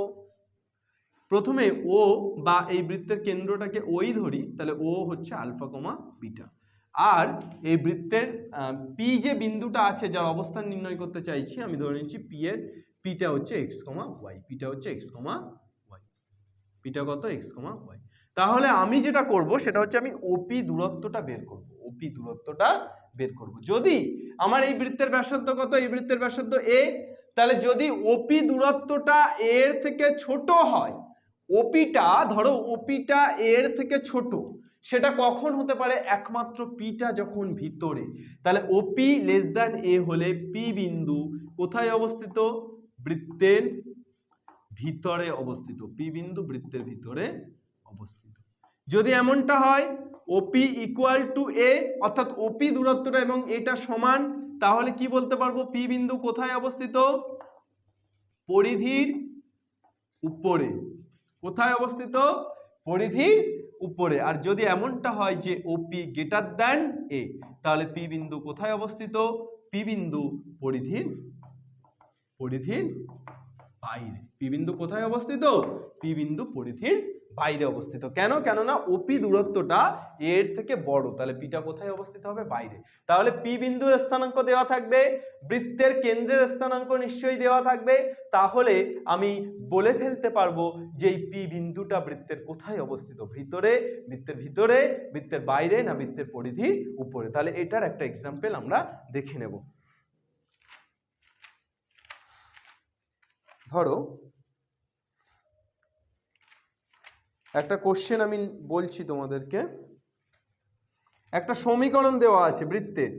[SPEAKER 1] প্রথমে ও বা এই বৃত্তের কেন্দ্রটাকে ওই ধরি, তাহলে ও হচ্ছে আলফা কমা বিটা, আর এই বৃত্তের পি যে বিন্দুটা আছে, যার অবস্থান নির্ণয় করতে চাইছি, আমি ধরে নিচ্ছি পি এর পিটা হচ্ছে এক্স কমা ওয়াই, পিটা হচ্ছে এক্স কমা ওয়াই, পিটা কত? এক্স কমা ওয়াই। তাহলে আমি যেটা করব সেটা হচ্ছে আমি ওপি দূরত্বটা বের করব, ওপি দূরত্বটা বের করব। যদি আমার এই বৃত্তের ব্যাসার্ধ কত? এই বৃত্তের ব্যাসার্ধ এ, তাহলে যদি ওপি দূরত্বটা এর থেকে ছোট হয়, ওপিটা ধরো ওপিটা এর থেকে ছোট, সেটা কখন হতে পারে? একমাত্র পিটা যখন ভিতরে। তাহলে ওপি লেস দ্যান এ হলে পি বিন্দু কোথায় অবস্থিত? বৃত্তের ভিতরে অবস্থিত। পি বিন্দু বৃত্তের ভিতরে অবস্থিত। যদি এমনটা হয় ওপি ইকুয়াল টু এ, অর্থাৎ ওপি দূরত্বটা এবং এটা সমান, তাহলে কি বলতে পারবো? পি বিন্দু কোথায় অবস্থিত? পরিধির উপরে। কোথায় অবস্থিত? পরিধির উপরে। আর যদি এমনটা হয় যে ওপি গ্রেটার দ্যান এ, তাহলে পি বিন্দু কোথায় অবস্থিত? পি বিন্দু পরিধির বাইরে। পি বিন্দু কোথায় অবস্থিত? পি বিন্দু পরিধির বাইরে অবস্থিত। কেন? কেননা ওপি দূরত্বটা এর থেকে বড়, তাহলে পিটা কোথায় অবস্থিত হবে? বাইরে। তাহলে পি বিন্দুর স্থানাঙ্ক দেওয়া থাকবে, বৃত্তের কেন্দ্রের স্থানাঙ্ক নিশ্চয়ই দেওয়া থাকবে, তাহলে আমি বলে ফেলতে পারবো যে এই পি বিন্দুটা বৃত্তের কোথায় অবস্থিত? ভিতরে, বৃত্তের ভিতরে, বৃত্তের বাইরে, না বৃত্তের পরিধির উপরে। তাহলে এটার একটা এক্সাম্পল আমরা দেখে নেব। ধরো একটা কোশ্চেন আমি বলছি তোমাদেরকে, একটা সমীকরণ দেওয়া আছে বৃত্তের,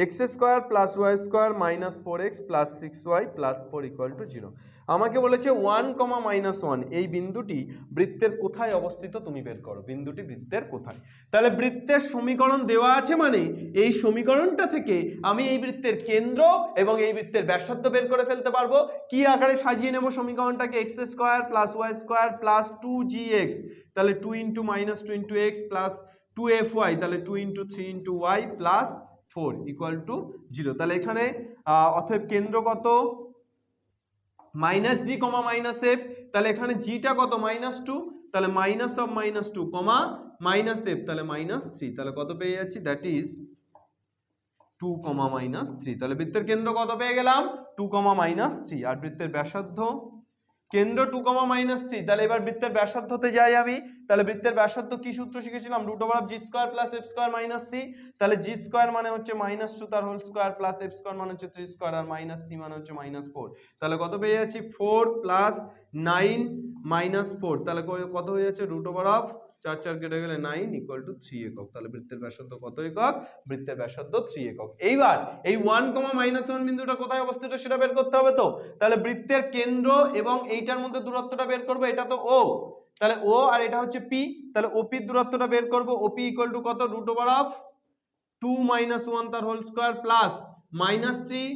[SPEAKER 1] x square plus y square minus 4x plus 6y plus 4 equal to 0। আমাকে বলেছে 1, -1 এই বিন্দুটি বৃত্তের কোথায় অবস্থিত তুমি বের করো। বিন্দুটি বৃত্তের কোথায়? তাহলে বৃত্তের সমীকরণ দেওয়া আছে, মানে এই সমীকরণটা থেকে আমি এই বৃত্তের কেন্দ্র এবং এই বৃত্তের ব্যাসার্ধ বের করে ফেলতে পারবো। কি আকারে সাজিয়ে নেব সমীকরণটাকে? X square plus y square plus 2gx, তাহলে 2 × -2 × x প্লাস 2fy, তাহলে 2 × 3 × y প্লাস 4 ইকুয়াল টু 0। তাহলে এখানে অতএব কেন্দ্র কত? -g, -f, তাহলে এখানে জিটা কত? -2, তাহলে minus of -2 comma minus f তাহলে -3, তাহলে কত পেয়ে যাচ্ছি দ্যাট ইজ 2, -3। তাহলে বৃত্তের কেন্দ্র কত পেয়ে গেলাম 2, -3। আর বৃত্তের ব্যাসার্ধ কেন্দ্র 2, -3। তাহলে এবার বৃত্তের ব্যাসার্ধতে যাই আমি। তাহলে বৃত্তের ব্যাসার্ধ কি সূত্র শিখেছিলাম √g² + f² - c। তাহলে g² মানে হচ্ছে -2 তার হোল স্কয়ার প্লাস f² মানে হচ্ছে 3² আর -c মানে হচ্ছে -4। তাহলে কত পেয়ে যাচ্ছি 4 + 9 - 4। তাহলে কত হয়ে যাচ্ছে √4 4 কেটে গেলে 9 = 3 একক। তাহলে বৃত্তের ব্যাসার্ধ কত একক? বৃত্তের ব্যাসার্ধ 3 একক। এইবার এই 1, -1 বিন্দুটা কোথায় অবস্থিত সেটা বের করতে হবে তো। তাহলে বৃত্তের কেন্দ্র এবং এইটার মধ্যে দূরত্বটা বের করব। এটা তো ও, তাহলে ও আর এটা হচ্ছে পি। তাহলে ওপি এর দূরত্বটা বের করব। ওপি = কত √2 - 1 তার হোল স্কয়ার প্লাস -3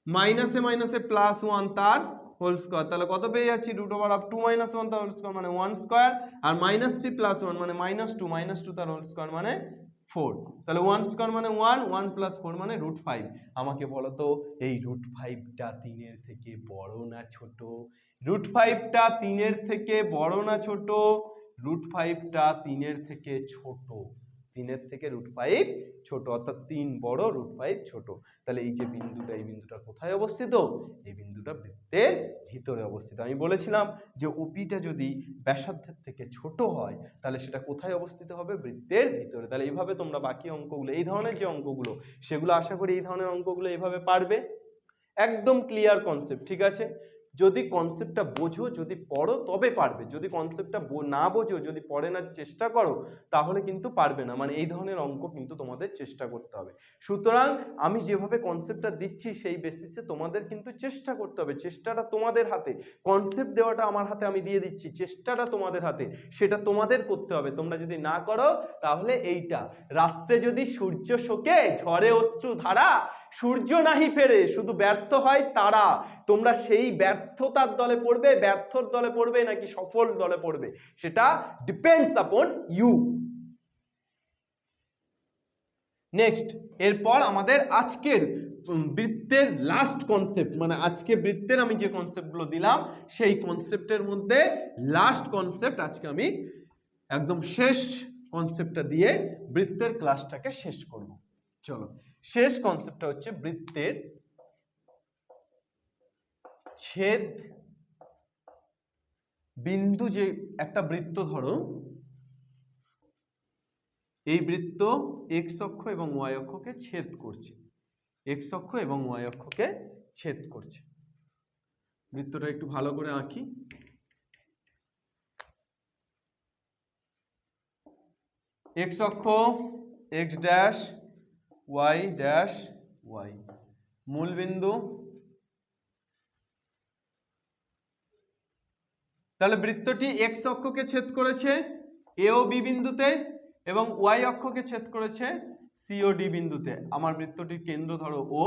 [SPEAKER 1] মাইনাসে মাইনাসে +1 তার হোল স্কয়ার। তাহলে কত পেয়ে যাচ্ছি √2 - 1 তার হোল স্কয়ার মানে 1 স্কয়ার আর -3 +1 মানে -2 তার হোল স্কয়ার মানে 4। তাহলে 1 স্কয়ার মানে 1 1 + 4 মানে √5। আমাকে বলো তো এই √5টা 3 এর থেকে বড় না ছোট? √5টা 3 এর থেকে বড় না ছোট? √5টা 3 এর থেকে ছোট। 3 এর থেকে √5 ছোট, অর্থাৎ 3 বড় √5 ছোট। তাহলে এই যে বিন্দুটা, এই বিন্দুটা কোথায় অবস্থিত? এই বিন্দুটা বৃত্তের ভিতরে অবস্থিত। আমি বলেছিলাম যে ওপিটা যদি ব্যাসার্ধের থেকে ছোট হয় তাহলে সেটা কোথায় অবস্থিত হবে? বৃত্তের ভিতরে। তাহলে এইভাবে তোমরা বাকি অঙ্কগুলো, এই ধরনের যে অঙ্কগুলো সেগুলো আশা করি এই ধরনের অঙ্কগুলো এইভাবে পারবে। একদম ক্লিয়ার কনসেপ্ট, ঠিক আছে? যদি কনসেপ্টটা বোঝো, যদি পড়ো তবে পারবে। যদি কনসেপ্টটা না বোঝো, যদি পড়ে না চেষ্টা করো তাহলে কিন্তু পারবে না। মানে এই ধরনের অঙ্ক কিন্তু তোমাদের চেষ্টা করতে হবে। সুতরাং আমি যেভাবে কনসেপ্টটা দিচ্ছি সেই বেসিসে তোমাদের কিন্তু চেষ্টা করতে হবে। চেষ্টাটা তোমাদের হাতে। কনসেপ্ট দেওয়াটা আমার হাতে, আমি দিয়ে দিচ্ছি, চেষ্টাটা তোমাদের হাতে, সেটা তোমাদের করতে হবে। তোমরা যদি না করো তাহলে এইটা, রাত্রে যদি সূর্য শোকে ঝরে অশ্রু ধারা, সূর্য নাহি ফেরে শুধু ব্যর্থ হয় তারা। তোমরা সেই ব্যর্থতার দলে পড়বে, ব্যর্থর দলে পড়বে নাকি সফল দলে পড়বে, সেটা ডিপেন্ডস আপন ইউ। নেক্সট, এরপর আমাদের আজকের বৃত্তের লাস্ট কনসেপ্ট, মানে আজকে বৃত্তের আমি যে কনসেপ্টগুলো দিলাম সেই কনসেপ্টের মধ্যে লাস্ট কনসেপ্ট আজকে আমি একদম শেষ কনসেপ্টটা দিয়ে বৃত্তের ক্লাসটাকে শেষ করব। চলো, শেষ কনসেপ্টটা হচ্ছে বৃত্তের ছেদ বিন্দু। যে একটা বৃত্ত ধরো, এই বৃত্ত এক্স অক্ষ এবং ওয়াই অক্ষকে ছেদ করছে, এক্স অক্ষ এবং ওয়াই অক্ষকে ছেদ করছে। বৃত্তটা একটু ভালো করে আঁকি। এক্স অক্ষ x dash y dash y, মূল বিন্দু। তাহলে বৃত্তটি এক্স অক্ষকে ছেদ করেছে এ ও বি বিন্দুতে এবং ওয়াই অক্ষকে ছেদ করেছে সি ও ডি বিন্দুতে। আমার বৃত্তটির কেন্দ্র ধরো ও।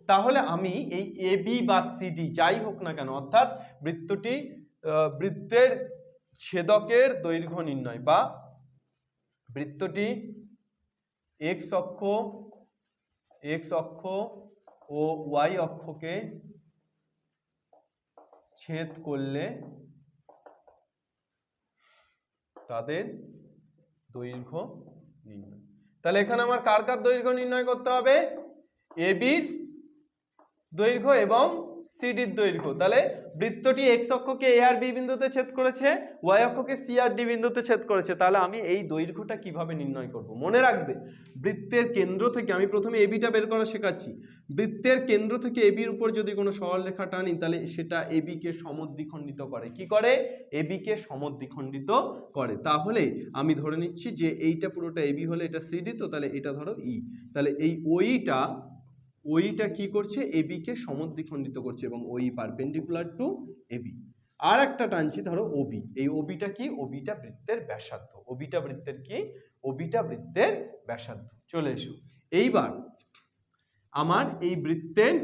[SPEAKER 1] তাহলে আমি এই এ বি বা সিডি যাই হোক না কেন, অর্থাৎ বৃত্তের ছেদকের দৈর্ঘ্য নির্ণয়, বা বৃত্তটি এক্স অক্ষ ও ওয়াই অক্ষকে ছেদ করলে তাদের দৈর্ঘ্য নির্ণয়। তাহলে এখানে আমার কার কার দৈর্ঘ্য নির্ণয় করতে হবে? এ বির দৈর্ঘ্য এবং সিডির দৈর্ঘ্য। তাহলে বৃত্তটি এক্স অক্ষকে এ আর বি বিন্দুতে ছেদ করেছে, ওয়াই অক্ষকে সি আর ডি বিন্দুতে ছেদ করেছে। তাহলে আমি এই দৈর্ঘ্যটা কিভাবে নির্ণয় করব? মনে রাখবে, বৃত্তের কেন্দ্র থেকে আমি প্রথমে এ বিটা বের করা শেখাচ্ছি। বৃত্তের কেন্দ্র থেকে এ বির উপর যদি কোনো সরলরেখা টানি তাহলে সেটা এ বিকে সমদ্বিখণ্ডিত করে। কি করে? এ বিকে সমদ্বিখণ্ডিত করে। তাহলে আমি ধরে নিচ্ছি যে এইটা পুরোটা এ বি হলে এটা সিডি, তো তাহলে এটা ধরো ই। তাহলে এই ওইটা কি করছে? এবি কে সমদ্বিখণ্ডিত করছে এবং ওই পারপেন্ডিকুলার টু এবি। আর একটা টানছি ধরো ওবি। এই ওবিটা কি? ওবিটা বৃত্তের ব্যাসার্ধ। ওবিটা বৃত্তের কি? ওবিটা বৃত্তের ব্যাসার্ধ। চলে এসো, এইবার আমার এই বৃত্তের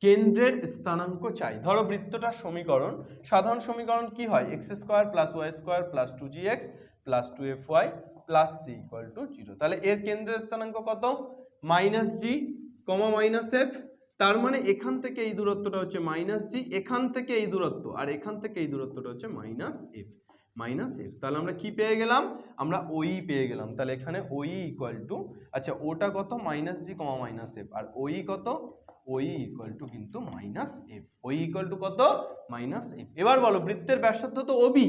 [SPEAKER 1] কেন্দ্রের স্থানাঙ্ক চাই। ধরো বৃত্তটার সমীকরণ, সাধারণ সমীকরণ কি হয়? x² + y² + 2gx + 2fy + c = 0। তাহলে এর কেন্দ্রের স্থানাঙ্ক কত? -g, -f, তার মানে এখান থেকে এই দূরত্বটা হচ্ছে মাইনাস জি, এখান থেকে এই দূরত্ব আর এখান থেকে এই দূরত্বটা হচ্ছে মাইনাস এফ, মাইনাস এফ। তাহলে আমরা কি পেয়ে গেলাম, আমরা ওই পেয়ে গেলাম। তাহলে এখানে ওই ইকুয়াল টু, আচ্ছা ওটা কত, মাইনাস জি কমা মাইনাস এফ, আর ওই কত, ওই ইকুয়াল টু কিন্তু মাইনাস এফ, ওই ইকুয়াল টু কত, মাইনাস এফ। এবার বলো বৃত্তের ব্যাসার্ধ তো ওবি,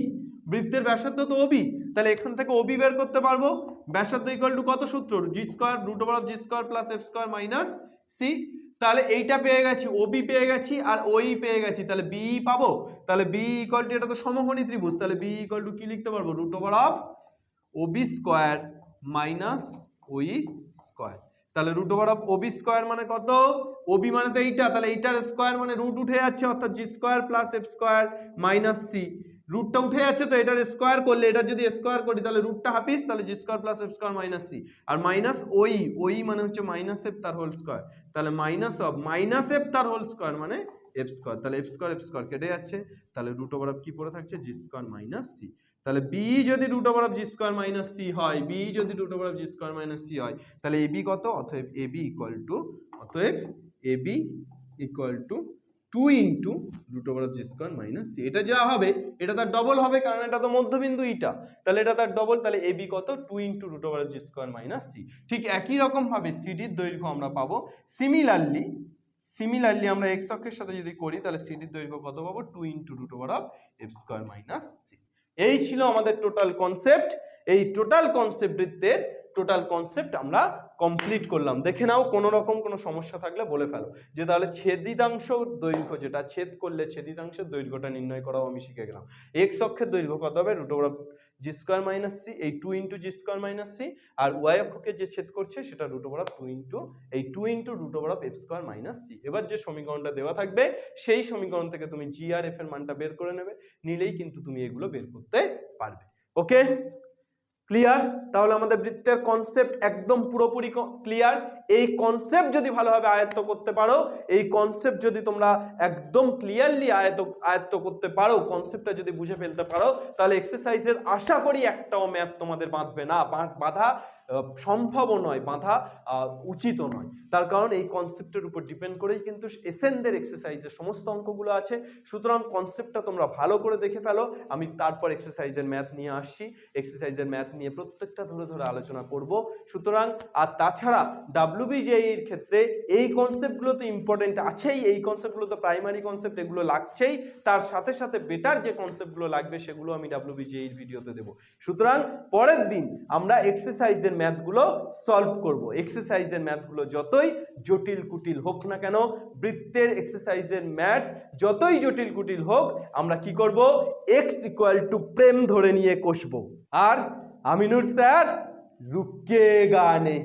[SPEAKER 1] বৃত্তের ব্যাসার্ধ তো ওবি, তাহলে এখান থেকে ওবি বের করতে পারবো। ব্যাসার্ধ ইকুয়াল টু কত সূত্র, g square root over of g square plus f square minus c. তাহলে এইটা পেয়ে গেছি, ওবি পেয়ে গেছি আর ওই পেয়ে গেছি, তাহলে বি পাবো। তাহলে বি ইকুয়াল টু, এটা তো সমকোণী ত্রিভুজ, তাহলে বি ইকুয়াল টু কি লিখতে পারবো, root over of OB square minus ওই স্কোয়ার। তাহলে root over of OB square মানে কত, ওবি মানে তো এইটা, তাহলে এইটার স্কোয়ার মানে রুট উঠে যাচ্ছে, অর্থাৎ g square plus f square minus c. রুটটা উঠে যাচ্ছে, তো এটার স্কোয়ার করলে, এটা যদি স্কোয়ার করি তাহলে রুটটা হাফিস, তাহলে g square plus f square minus c. আর মাইনাস ওই, ওই মানে হচ্ছে মাইনাস এফ তার হোল স্কোয়ার, তাহলে মাইনাস অফ মাইনাস এফ তার হোল স্কোয়ার মানে এফ স্কোয়ার। তাহলে এফ স্কোয়ার কেটে যাচ্ছে, তাহলে রুট ওভার অফ কি পড়ে থাকছে, জি স্কোয়ার মাইনাস সি। তাহলে বি যদি root over of g square minus c হয়, বি যদি root over of g square minus c হয়, তাহলে এবি কত, অতএব এবি ইকুয়াল টু, অতএব AB equal to 2 into root over of g square minus c. এটা যা হবে এটা তার ডবল হবে, কারণ এটা তো মধ্যবিন্দু ইটা, তাহলে এটা তার ডবল। তাহলে এবি কত, 2 into root over of g square minus c. ঠিক একই রকম ভাবে সিডির দৈর্ঘ্য আমরা পাবো। সিমিলারলি আমরা এক্স অক্ষের সাথে যদি করি, তাহলে সিডির দৈর্ঘ্য কত পাবো, 2 into root over of f square minus c. এই ছিল আমাদের টোটাল কনসেপ্ট। এই টোটাল কনসেপ্ট বৃত্তের টোটাল কনসেপ্ট আমরা কমপ্লিট করলাম। দেখে নাও, কোনো রকম কোনো সমস্যা থাকলে বলে ফেলো, যে তাহলে ছেদিতাংশ দৈর্ঘ্য, যেটা ছেদ করলে ছেদিতাংশের দৈর্ঘ্যটা নির্ণয় করাও আমি শিখে গেলাম। এক্স অক্ষের দৈর্ঘ্য কত হবে, root over of g square minus c, এই 2 into g square minus c. আর ওয়াই অক্ষকে যে ছেদ করছে সেটা root over of 2 into root over of f square minus c. এবার যে সমীকরণটা দেওয়া থাকবে সেই সমীকরণ থেকে তুমি জি আর এফ এর মানটা বের করে নেবে, নিলেই কিন্তু তুমি এগুলো বের করতে পারবে। ওকে, ক্লিয়ার? তাহলে আমাদের বৃত্তের কনসেপ্ট একদম পুরোপুরি ক্লিয়ার। এই কনসেপ্ট যদি ভালোভাবে আয়ত্ত করতে পারো, এই কনসেপ্ট যদি তোমরা একদম ক্লিয়ারলি আয়ত্ত করতে পারো, কনসেপ্টটা যদি বুঝে ফেলতে পারো, তাহলে এক্সারসাইজের আশা করি একটাও ম্যাথ তোমাদের বাঁধবে না, বাধা সম্ভবও নয়, বাঁধা উচিতও নয়। তার কারণ এই কনসেপ্টের উপর ডিপেন্ড করেই কিন্তু এসেনদের এক্সারসাইজের সমস্ত অঙ্কগুলো আছে। সুতরাং কনসেপ্টটা তোমরা ভালো করে দেখে ফেলো, আমি তারপর এক্সারসাইজের ম্যাথ নিয়ে আসছি, এক্সারসাইজের ম্যাথ নিয়ে প্রত্যেকটা ধরে ধরে আলোচনা করব। সুতরাং আর তাছাড়া WBJEE এর ক্ষেত্রে এই কনসেপ্টগুলো তো ইম্পর্টেন্ট আছেই, এই কনসেপ্টগুলো তো প্রাইমারি কনসেপ্ট, এগুলো লাগছেই, তার সাথে সাথে বেটার যে কনসেপ্টগুলো লাগবে সেগুলো আমি WBJEE এর ভিডিওতে দেবো। সুতরাং পরের দিন আমরা এক্সারসাইজের ম্যাথগুলো সলভ করব। এক্সারসাইজের ম্যাথগুলো যতই জটিল কুটিল হোক না কেন, বৃত্তের এক্সারসাইজের ম্যাথ যতই জটিল কুটিল হোক, আমরা কি করব, এক্স ইকুয়াল টু প্রেম ধরে নিয়ে কষবো। আর আমিনুর স্যার রুকেগা নেই।